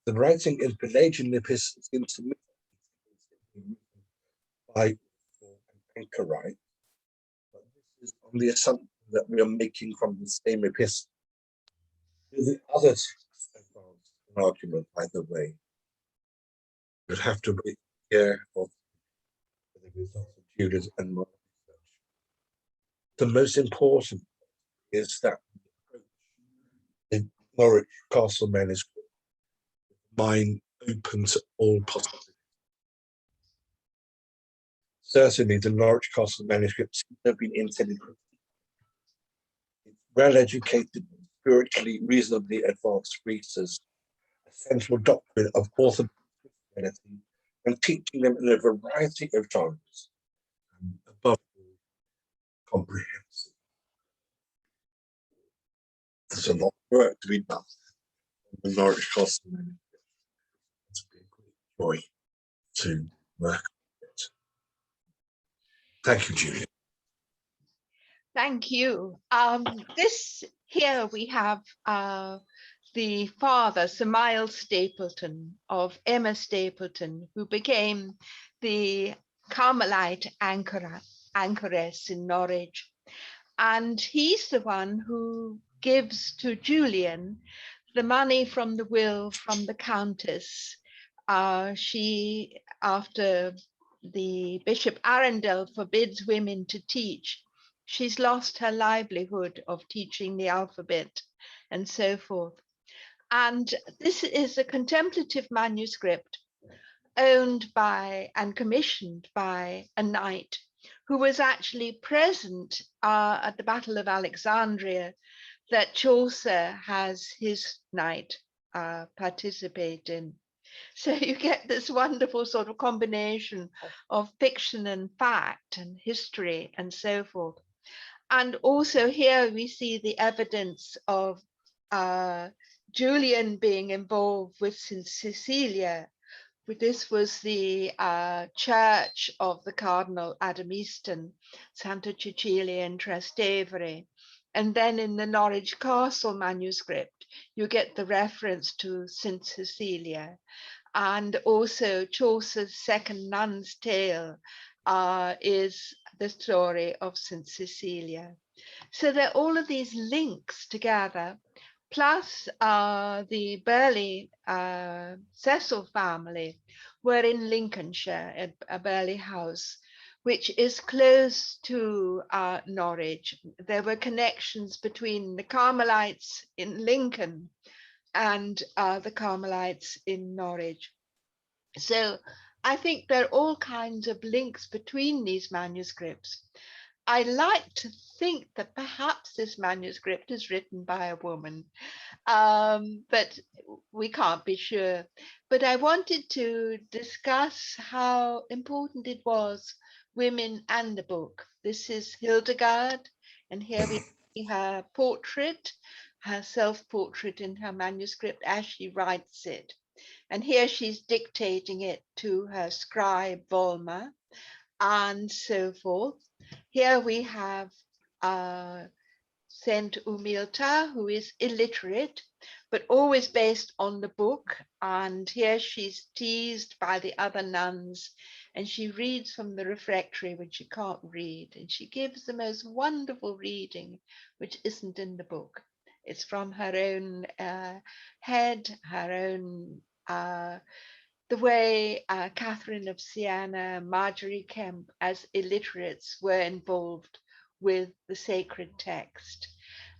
The writing in Pelagian epistles seems to me by an anchorite, but this is on the assumption that we are making from the same epistle. The other texts advance an argument either way. You'd have to be careful for the results of Julian's and my research. The most important is that the Norwich Castle manuscript mind open to all possibilities. Certainly, the Norwich Castle manuscript seems to have been intended for well-educated, spiritually reasonably advanced readers, a central doctrine of Orthodox Christianity, and teaching them in a variety of genres, and above all, comprehensive. There's a lot of work to be done on the Norwich Castle manuscript. It's a great joy to work on it. Thank you, Julia. Thank you. This here we have the father, Sir Miles Stapleton of Emma Stapleton, who became the Carmelite anchoress in Norwich. And he's the one who gives to Julian the money from the will from the Countess. She, after the Bishop Arundel forbids women to teach, she's lost her livelihood of teaching the alphabet and so forth. And this is a contemplative manuscript owned by and commissioned by a knight who was actually present at the Battle of Alexandria that Chaucer has his knight participate in. So you get this wonderful sort of combination of fiction and fact and history and so forth. And also here we see the evidence of Julian being involved with St. Cecilia. This was the church of the Cardinal Adam Easton, Santa Cecilia in Trastevere. And then in the Norwich Castle manuscript, you get the reference to St. Cecilia. And also Chaucer's Second Nun's Tale is the story of St. Cecilia. So there are all of these links together, plus the Burley Cecil family were in Lincolnshire at a Burley house, which is close to Norwich. There were connections between the Carmelites in Lincoln and the Carmelites in Norwich. So I think there are all kinds of links between these manuscripts. I like to think that perhaps this manuscript is written by a woman, but we can't be sure. But I wanted to discuss how important it was, women and the book. This is Hildegard, and here we see her portrait, her self-portrait in her manuscript as she writes it. And here she's dictating it to her scribe Volma and so forth. Here we have Saint Umilta, who is illiterate, but always based on the book. And here she's teased by the other nuns, and she reads from the refectory when she can't read. And she gives the most wonderful reading, which isn't in the book. It's from her own head, her own the way Catherine of Siena, Marjorie Kemp, as illiterates were involved with the sacred text.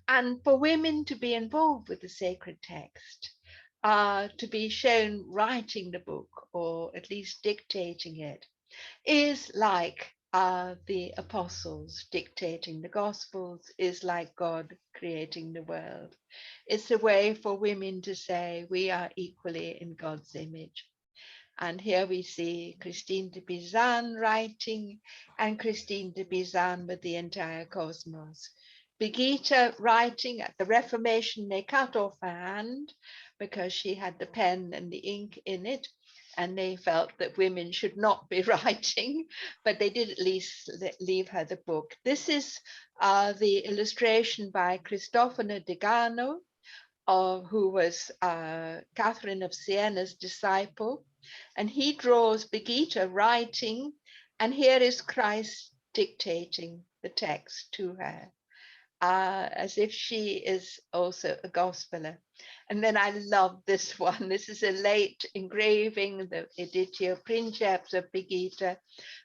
And for women to be involved with the sacred text, to be shown writing the book or at least dictating it, is like the apostles dictating the gospels, is like God creating the world. It's a way for women to say we are equally in God's image. And here we see Christine de Pizan writing, and Christine de Pizan with the entire cosmos. Birgitta writing at the Reformation, they cut off her hand because she had the pen and the ink in it, and they felt that women should not be writing, but they did at least leave her the book. This is the illustration by Cristofano Degano, who was Catherine of Siena's disciple, and he draws Birgitta writing, and here is Christ dictating the text to her, as if she is also a gospeler. And then I love this one. This is a late engraving, the Editio Princeps of Birgitta,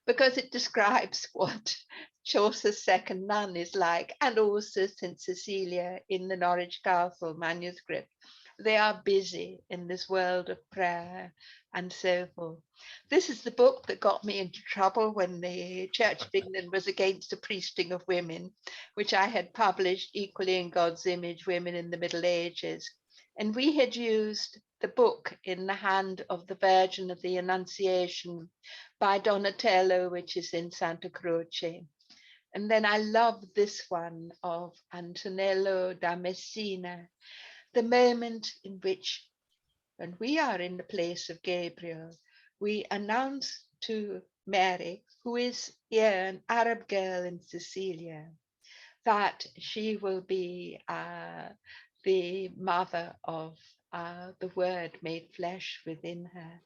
because it describes what Chaucer's second nun is like, and also St. Cecilia in the Norwich Castle manuscript. They are busy in this world of prayer and so forth. This is the book that got me into trouble when the Church of England was against the priesting of women, which I had published, Equally in God's Image, Women in the Middle Ages. And we had used the book in the hand of the Virgin of the Annunciation by Donatello, which is in Santa Croce. And then I love this one of Antonello da Messina, the moment in which, when we are in the place of Gabriel, we announce to Mary, who is here an Arab girl in Sicilia, that she will be the mother of the Word made flesh within her.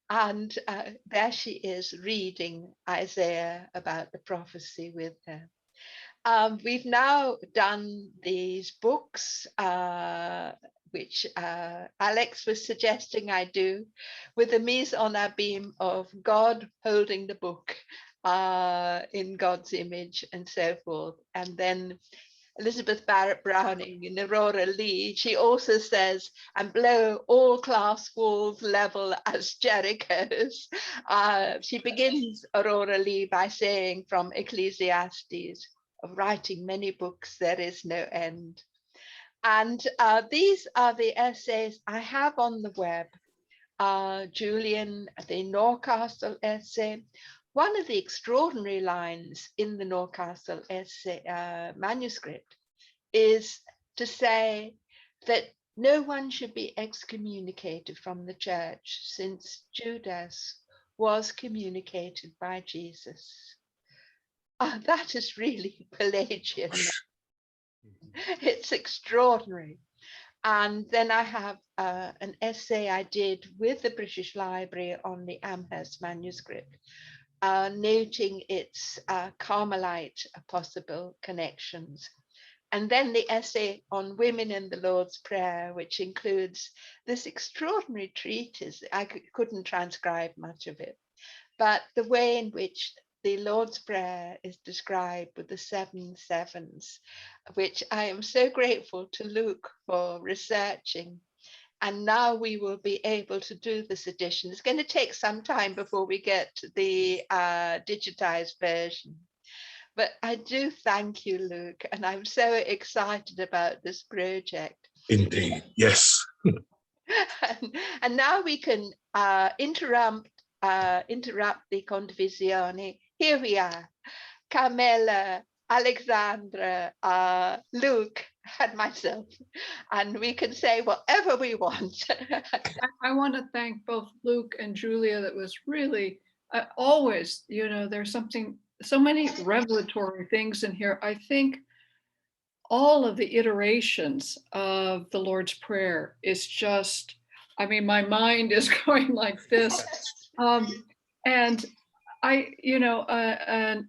And there she is reading Isaiah about the prophecy with her. We've now done these books, which Alex was suggesting I do, with the mise en abîme of God holding the book in God's image and so forth. And then Elizabeth Barrett Browning in Aurora Leigh, she also says, and blow all class walls level as Jericho's. She begins Aurora Leigh by saying from Ecclesiastes, of writing many books, there is no end. And these are the essays I have on the web. Julian, the Norcastle essay. One of the extraordinary lines in the Norcastle essay manuscript is to say that no one should be excommunicated from the church since Judas was communicated by Jesus. That is really Pelagian. It's extraordinary. And then I have an essay I did with the British Library on the Amherst manuscript, noting its Carmelite possible connections. And then the essay on women in the Lord's Prayer, which includes this extraordinary treatise. I couldn't transcribe much of it, but the way in which the Lord's Prayer is described with the 7 sevens, which I am so grateful to Luke for researching. And now we will be able to do this edition. It's going to take some time before we get the digitized version. But I do thank you, Luke, and I'm so excited about this project. Indeed, yes. And now we can interrupt the condivisione. Here we are, Carmela, Alexandra, Luke, and myself, and we can say whatever we want. I want to thank both Luke and Julia. That was really always, there's so many revelatory things in here. I think all of the iterations of the Lord's Prayer is just, my mind is going like this. And I,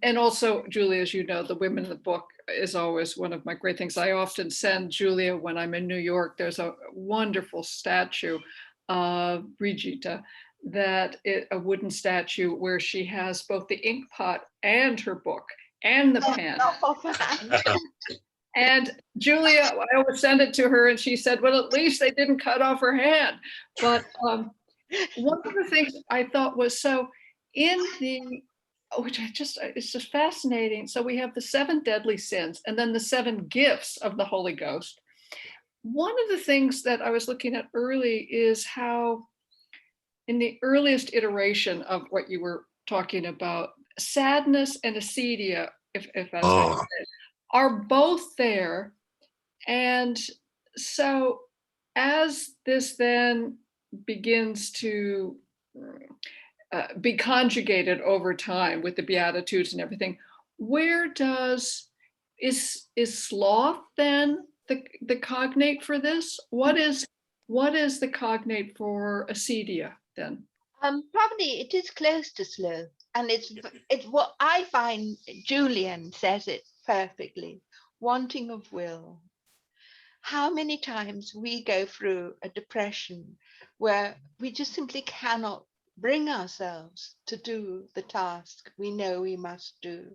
and also Julia, as you know, the women in the book is always one of my great things. I often send Julia when I'm in New York. There's a wonderful statue of Brigitte, a wooden statue where she has both the ink pot and her book and the pen. And Julia, I always send it to her, and she said, well, at least they didn't cut off her hand. But one of the things I thought was so it's just fascinating. So we have the 7 deadly sins and then the 7 gifts of the Holy Ghost. One of the things that I was looking at early is how in the earliest iteration of what you were talking about, sadness and acedia, if I said, are both there. And so as this then begins to be conjugated over time with the Beatitudes and everything, where is sloth then the cognate for this? What is the cognate for acedia then? Probably it is close to sloth, and it's what I find. Julian says it perfectly. Wanting of will. How many times we go through a depression where we just simply cannot bring ourselves to do the task we know we must do.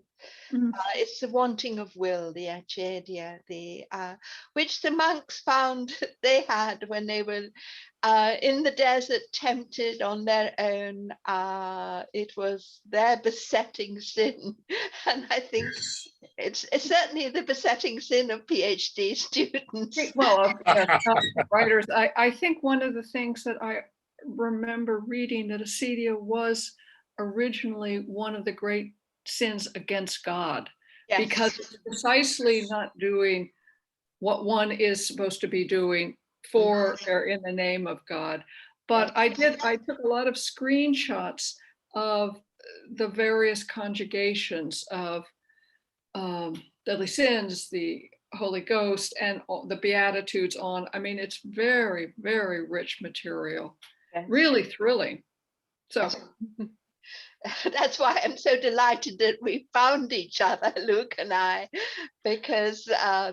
It's the wanting of will, the acedia, which the monks found they had when they were in the desert, tempted on their own. It was their besetting sin, and I think it's certainly the besetting sin of PhD students. Well, yes, writers. I think one of the things that I remember reading, that acedia was originally one of the great sins against God, Yes. because it's precisely not doing what one is supposed to be doing for or in the name of God. But I took a lot of screenshots of the various conjugations of deadly sins, the Holy Ghost, and the Beatitudes on. I mean, it's very, very rich material, Yes. really thrilling. So that's why I'm so delighted that we found each other, Luke and I, because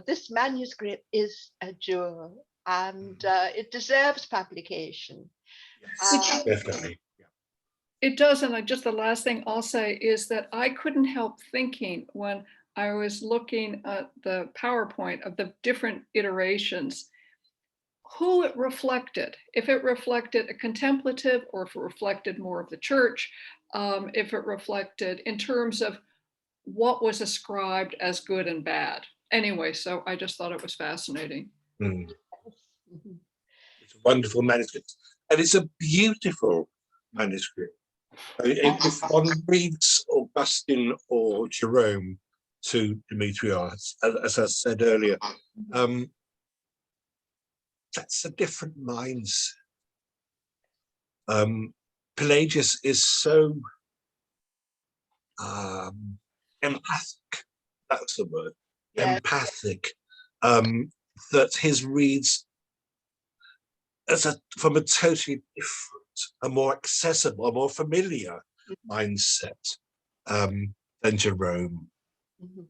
this manuscript is a jewel, and it deserves publication. Yes, definitely. it does. And just the last thing I'll say is that I couldn't help thinking when I was looking at the PowerPoint of the different iterations, who it reflected, if it reflected a contemplative or if it reflected more of the church, if it reflected in terms of what was ascribed as good and bad. Anyway, so I just thought it was fascinating. It's a wonderful manuscript, and it's a beautiful manuscript. If one reads Augustine or Jerome to Demetrius, as I said earlier, that's a different mindset. Pelagius is so empathic, that's the word, yeah. Empathic, that his reads from a totally different, a more accessible, a more familiar mindset than Jerome.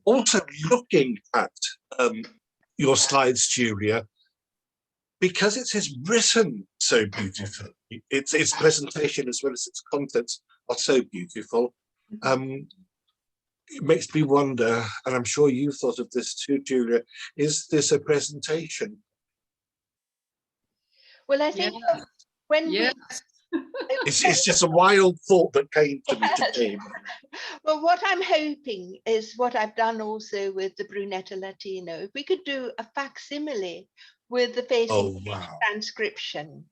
Also looking at your slides, Julia, because it is written so beautifully, its presentation as well as its contents are so beautiful. It makes me wonder, and I'm sure you thought of this too, Julia, is this a presentation? Well, I think when it's just a wild thought that came to me today. Well, what I'm hoping is what I've done also with the Brunetta Latino. If we could do a facsimile with the facing transcription,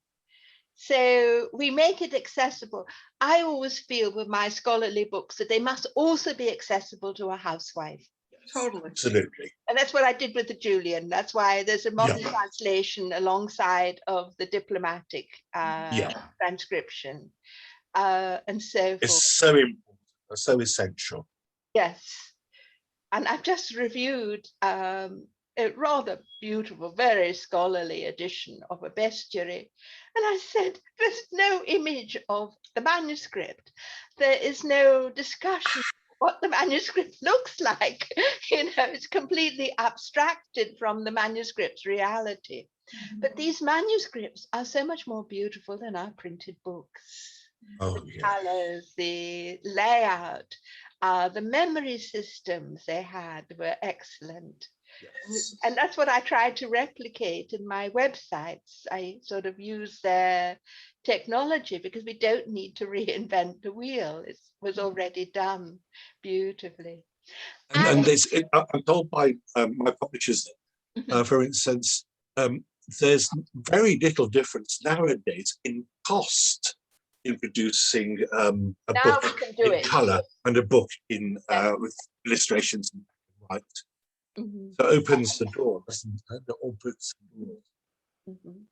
so we make it accessible. I always feel with my scholarly books that they must also be accessible to a housewife. Totally. Absolutely. And that's what I did with the Julian. That's why there's a modern translation alongside of the diplomatic transcription. And so forth. It's so important, so essential. Yes. And I've just reviewed a rather beautiful, very scholarly edition of a bestiary. And I said, there's no image of the manuscript. There is no discussion what the manuscript looks like. You know, it's completely abstracted from the manuscript's reality. But these manuscripts are so much more beautiful than our printed books. The colors, the layout, the memory systems they had were excellent. Yes. And that's what I tried to replicate in my websites. I sort of use their technology because we don't need to reinvent the wheel. It was already done beautifully. And I'm told by my publishers, for instance, there's very little difference nowadays in cost in producing a book in colour and a book in with illustrations and white. Mhm, So it opens the door, doesn't it? It opens the door. mhm.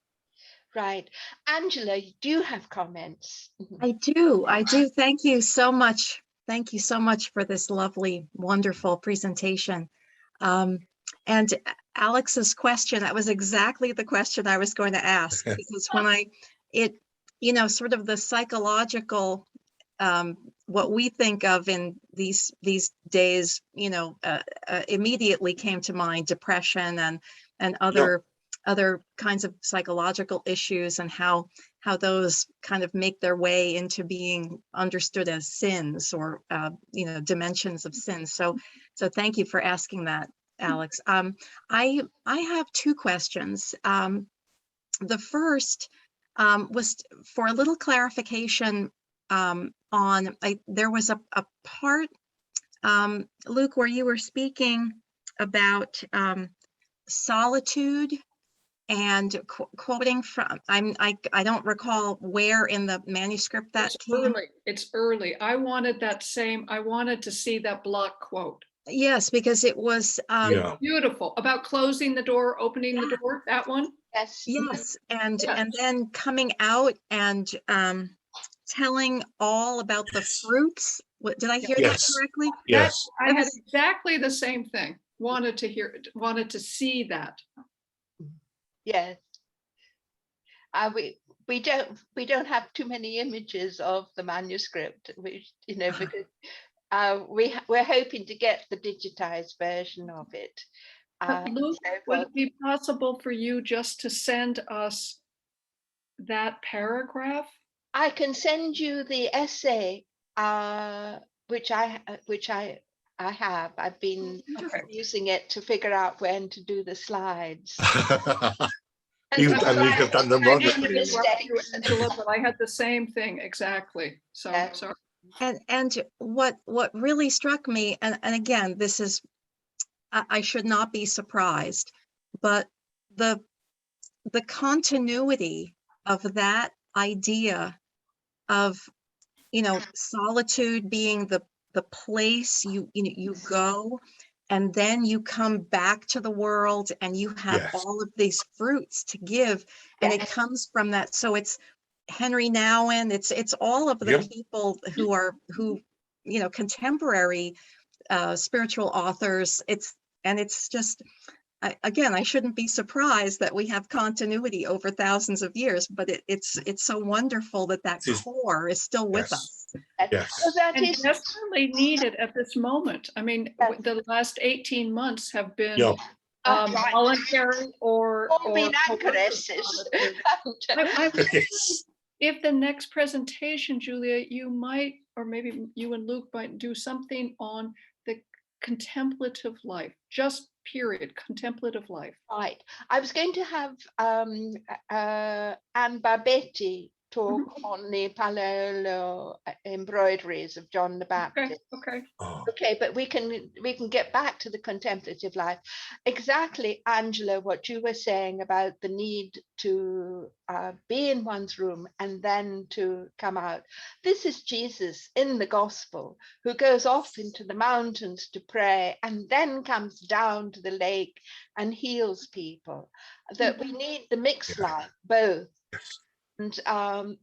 Right. Angela, do you have comments? I do. Thank you so much. Thank you so much for this lovely, wonderful presentation. And Alex's question, that was exactly the question I was going to ask, because when sort of the psychological, what we think of in these days, immediately came to mind, depression and other kinds of psychological issues, and how those kind of make their way into being understood as sins, or dimensions of sin. So thank you for asking that, Alex. I have two questions. The first was for a little clarification on, there was a part, Luke, where you were speaking about solitude, and quoting from, I don't recall where in the manuscript that came. It's early. I wanted to see that block quote. Yes, because it was Yeah. Beautiful. About closing the door, opening the door, that one? Yes. yes, and Yeah. then coming out and telling all about the fruits. What, did I hear that Yes. correctly? Yes. I had exactly the same thing. Wanted to see that. Yes. We don't have too many images of the manuscript, which because we're hoping to get the digitized version of it. But Luke, would it be possible for you just to send us that paragraph? I can send you the essay, which I have. I've been using it to figure out when to do the slides. You've done them wrong. Angela, but I had the same thing exactly. So sorry. And what really struck me, and again, this is, I should not be surprised, but the continuity of that idea of, solitude being the place you go, and then you come back to the world and you have Yes. all of these fruits to give, and it comes from that. So it's Henry Nouwen, it's all of the people who contemporary spiritual authors. It's just, again, I shouldn't be surprised that we have continuity over thousands of years, but it's so wonderful that core is still with us. Yes. So that And is desperately needed at this moment. I mean, the last 18 months have been voluntary or being anchorists. If the next presentation, Julia, you might, or maybe you and Luke might do something on the contemplative life, just period, contemplative life. Right. I was going to have Anne Barbetti talk on the Palaiolo embroideries of John the Baptist. Okay, but we can get back to the contemplative life. Exactly, Angela, what you were saying about the need to be in one's room and then to come out. This is Jesus in the gospel, who goes off into the mountains to pray and then comes down to the lake and heals people. That we need the mixed life, both. And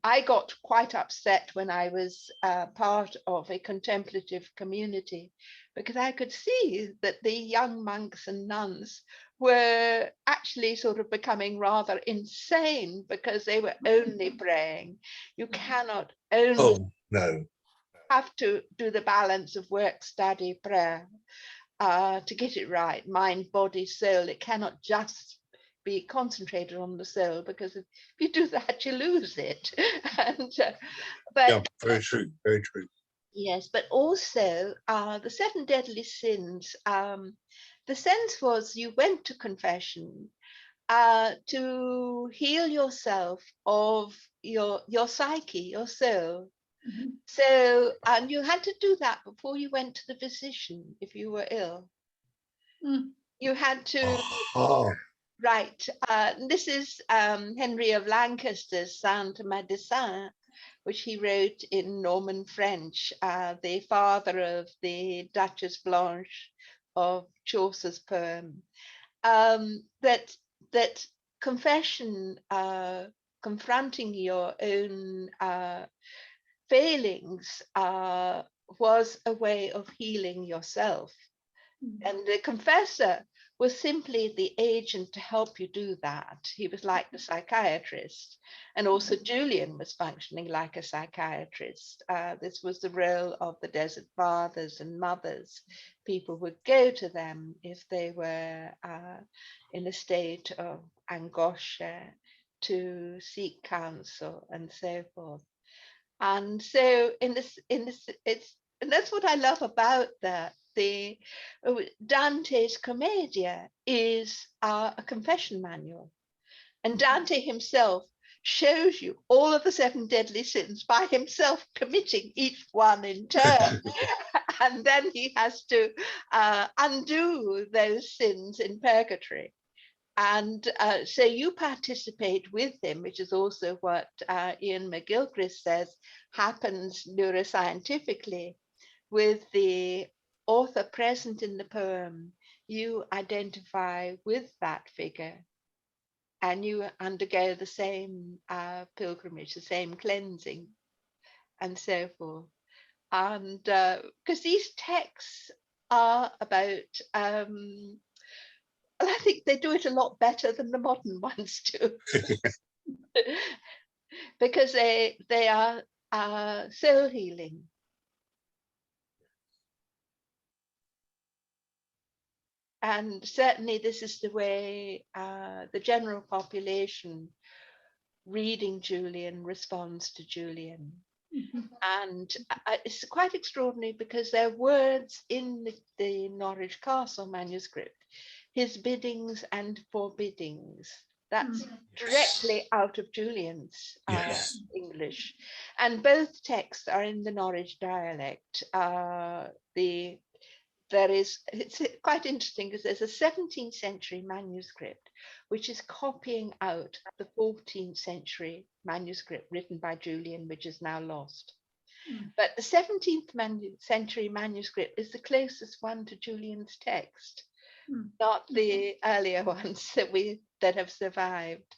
I got quite upset when I was part of a contemplative community, because I could see that the young monks and nuns were actually sort of becoming rather insane because they were only praying. You cannot only have to do the balance of work, study, prayer to get it right, mind, body, soul. It cannot just be concentrated on the soul, because if you do that, you lose it. But very true, very true. Yes, but also the 7 deadly sins. The sense was you went to confession to heal yourself of your psyche, your soul. So, and you had to do that before you went to the physician if you were ill. You had to. Right. This is Henry of Lancaster's Saint Médecin, which he wrote in Norman French, the father of the Duchess Blanche of Chaucer's poem, that confession, confronting your own failings, was a way of healing yourself. And the confessor was simply the agent to help you do that. He was like the psychiatrist. And also Julian was functioning like a psychiatrist. This was the role of the desert fathers and mothers. People would go to them if they were in a state of angoscia, to seek counsel and so forth. And so in this, and that's what I love about that. The Dante's Commedia is a confession manual, and Dante himself shows you all of the 7 deadly sins by himself committing each one in turn. And then he has to undo those sins in purgatory. And so you participate with him, which is also what Ian McGilchrist says happens neuroscientifically. With the author present in the poem, you identify with that figure and you undergo the same pilgrimage, the same cleansing, and so forth. And because these texts are about, well, I think they do it a lot better than the modern ones do, because they are soul healing. And certainly this is the way the general population reading Julian responds to Julian. And it's quite extraordinary because there are words in the Norwich Castle manuscript, his biddings and forbiddings. That's directly out of Julian's English. And both texts are in the Norwich dialect. It's quite interesting because there's a 17th century manuscript which is copying out the 14th century manuscript written by Julian, which is now lost. But the 17th century manuscript is the closest one to Julian's text, not the earlier ones that have survived.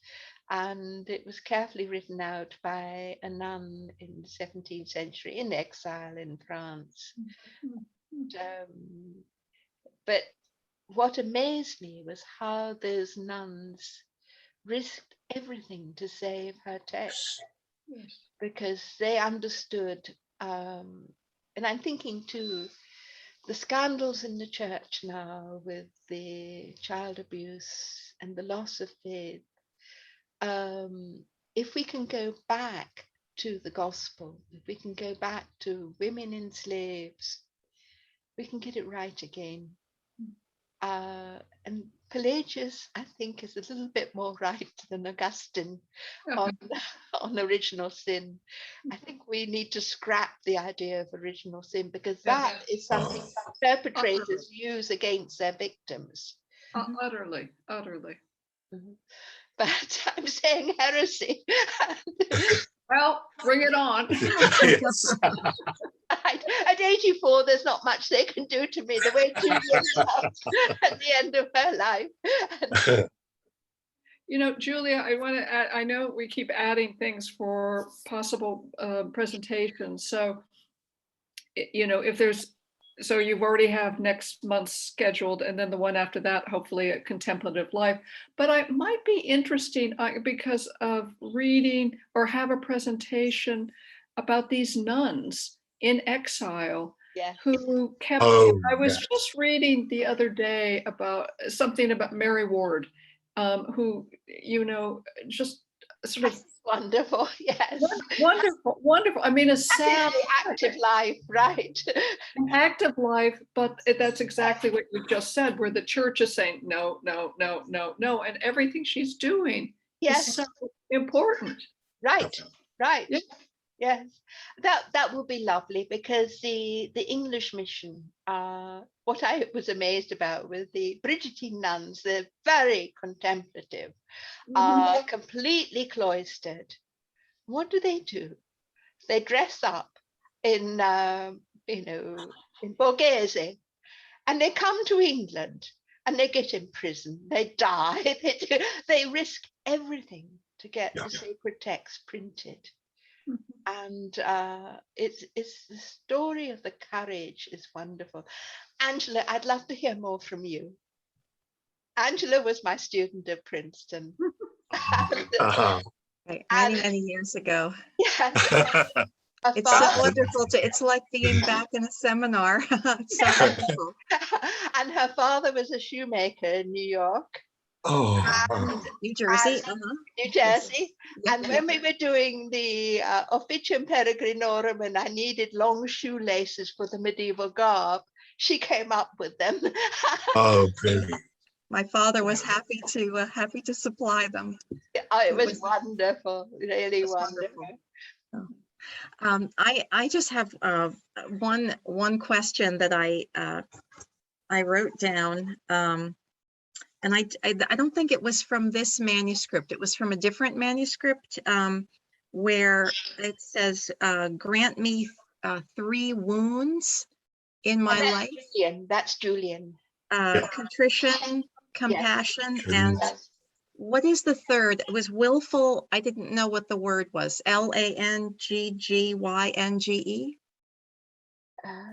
And it was carefully written out by a nun in the 17th century in exile in France. But what amazed me was how those nuns risked everything to save her text, because they understood, and I'm thinking too, the scandals in the church now with the child abuse and the loss of faith. If we can go back to the gospel, if we can go back to women and slaves, we can get it right again. And Pelagius, I think, is a little bit more right than Augustine on original sin. I think we need to scrap the idea of original sin, because that is something perpetrators use against their victims. Utterly. But I'm saying heresy. Well, bring it on. Yes. At 84, there's not much they can do to me, the way Julia felt at the end of her life. You know, Julia, I want to add, I know we keep adding things for possible presentations. So, you know, if there's, so you've already have next month's scheduled, and then the one after that, hopefully a contemplative life. But I might be interesting because of reading or have a presentation about these nuns in exile who kept, I was just reading the other day about something about Mary Ward, who, you know, just sort of wonderful, yes. Wonderful. I mean, a sad active life, right? An active life, but that's exactly what you just said, where the church is saying no, and everything she's doing is so important. Right. Yes, that will be lovely, because the English mission, what I was amazed about with the Brigittine nuns, they're very contemplative, completely cloistered. What do? They dress up in, in borghese, and they come to England and they get imprisoned, they die, they risk everything to get the sacred text printed. And it's the story of the courage is wonderful. Angela, I'd love to hear more from you. Angela was my student at Princeton. Right, many years ago. Yes. It's so wonderful it's like being back in a seminar. It's so wonderful. And her father was a shoemaker in New York. And New Jersey. New Jersey. Yep, And when we were doing the Officium Peregrinorum and I needed long shoelaces for the medieval garb, she came up with them. Oh, brilliant. My father was happy to supply them. Oh, it was wonderful, really wonderful. I just have one question that I wrote down, and I don't think it was from this manuscript. It was from a different manuscript where it says, "Grant me 3 wounds in my life." Julian, that's Julian. Contrition, compassion, Yes. and what is the third? It was willful. I didn't know what the word was. LANGGYNGE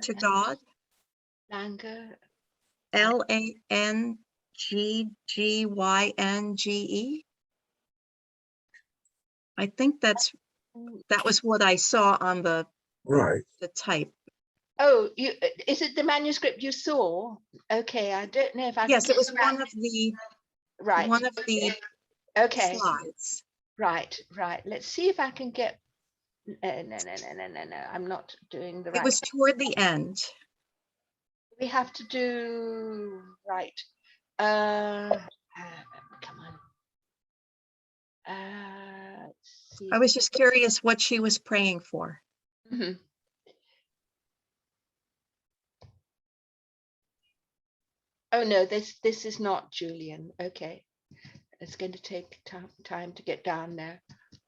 to God. Anger. LANGGYNGE. I think that was what I saw on the type. Oh, is it the manuscript you saw? Okay, I don't know if I. Yes, it was one of the slides. Right. Let's see if I can get. No. I'm not doing the right. It was toward the end. We have to do right. Come on. Let's see. I was just curious what she was praying for. Mm-hmm. Oh no, this is not Julian. Okay, it's going to take time to get down there.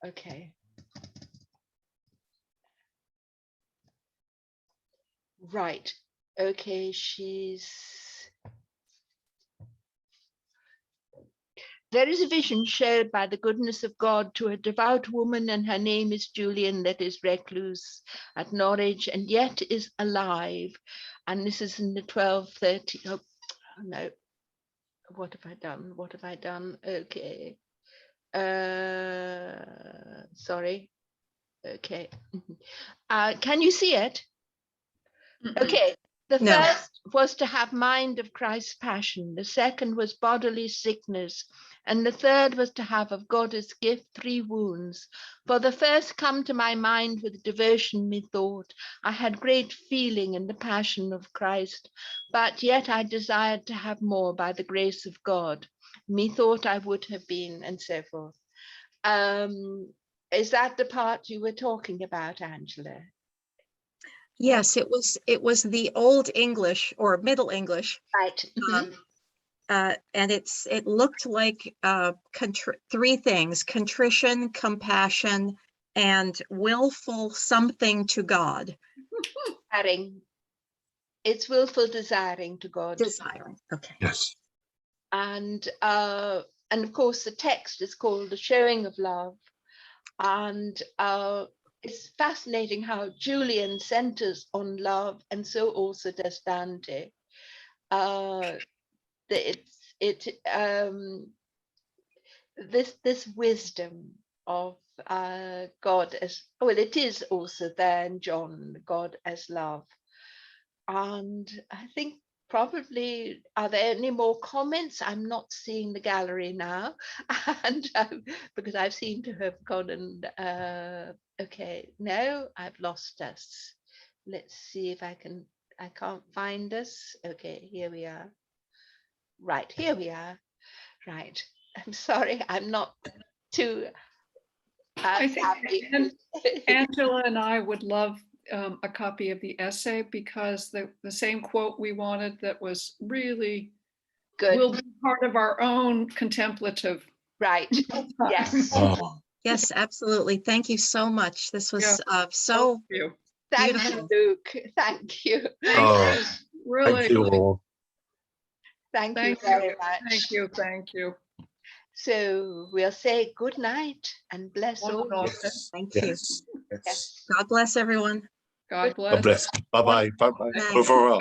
Okay. Right. Okay, there is a vision shared by the goodness of God to a devout woman, and her name is Julian, that is recluse at Norwich, and yet is alive. And this is in the 1230. Oh no. What have I done? Okay. Sorry. Okay. Can you see it? Okay. The first was to have mind of Christ's passion. The second was bodily sickness. And the third was to have of God's gift 3 wounds. For the first come to my mind with devotion methought. I had great feeling in the passion of Christ, but yet I desired to have more by the grace of God. Methought I would have been, and so forth. Is that the part you were talking about, Angela? Yes, it was the Old English or Middle English. Right. And it looked like 3 things: contrition, compassion, and willful something to God. It's willful desiring to God. Desiring. Okay. Yes. And of course the text is called The Showing of Love. And it's fascinating how Julian centers on love, and so also does Dante. This wisdom of God as well, it is also there in John, God as love. And I think probably, are there any more comments? I'm not seeing the gallery now, and because I've seemed to have gone and okay, no, I've lost us. Let's see if I can't find us. Okay, here we are. Right, here we are. Right. I'm sorry, I'm not too I happy. think Angela and I would love a copy of the essay, because the same quote we wanted that was really Good. will be part of our own contemplative. Right. Yes. Yes, absolutely. Thank you so much. This was so Thank beautiful. you, Luke. Thank you. Oh, Really. thank you all. Thank you Thank very you. much. Thank you. Thank you. So we'll say good night and bless all. Buonanotte. Yes. Thank you. Yes. Yes. Yes. God bless everyone. God God bless. bless. Bye bye. Bye bye. Night. Au revoir.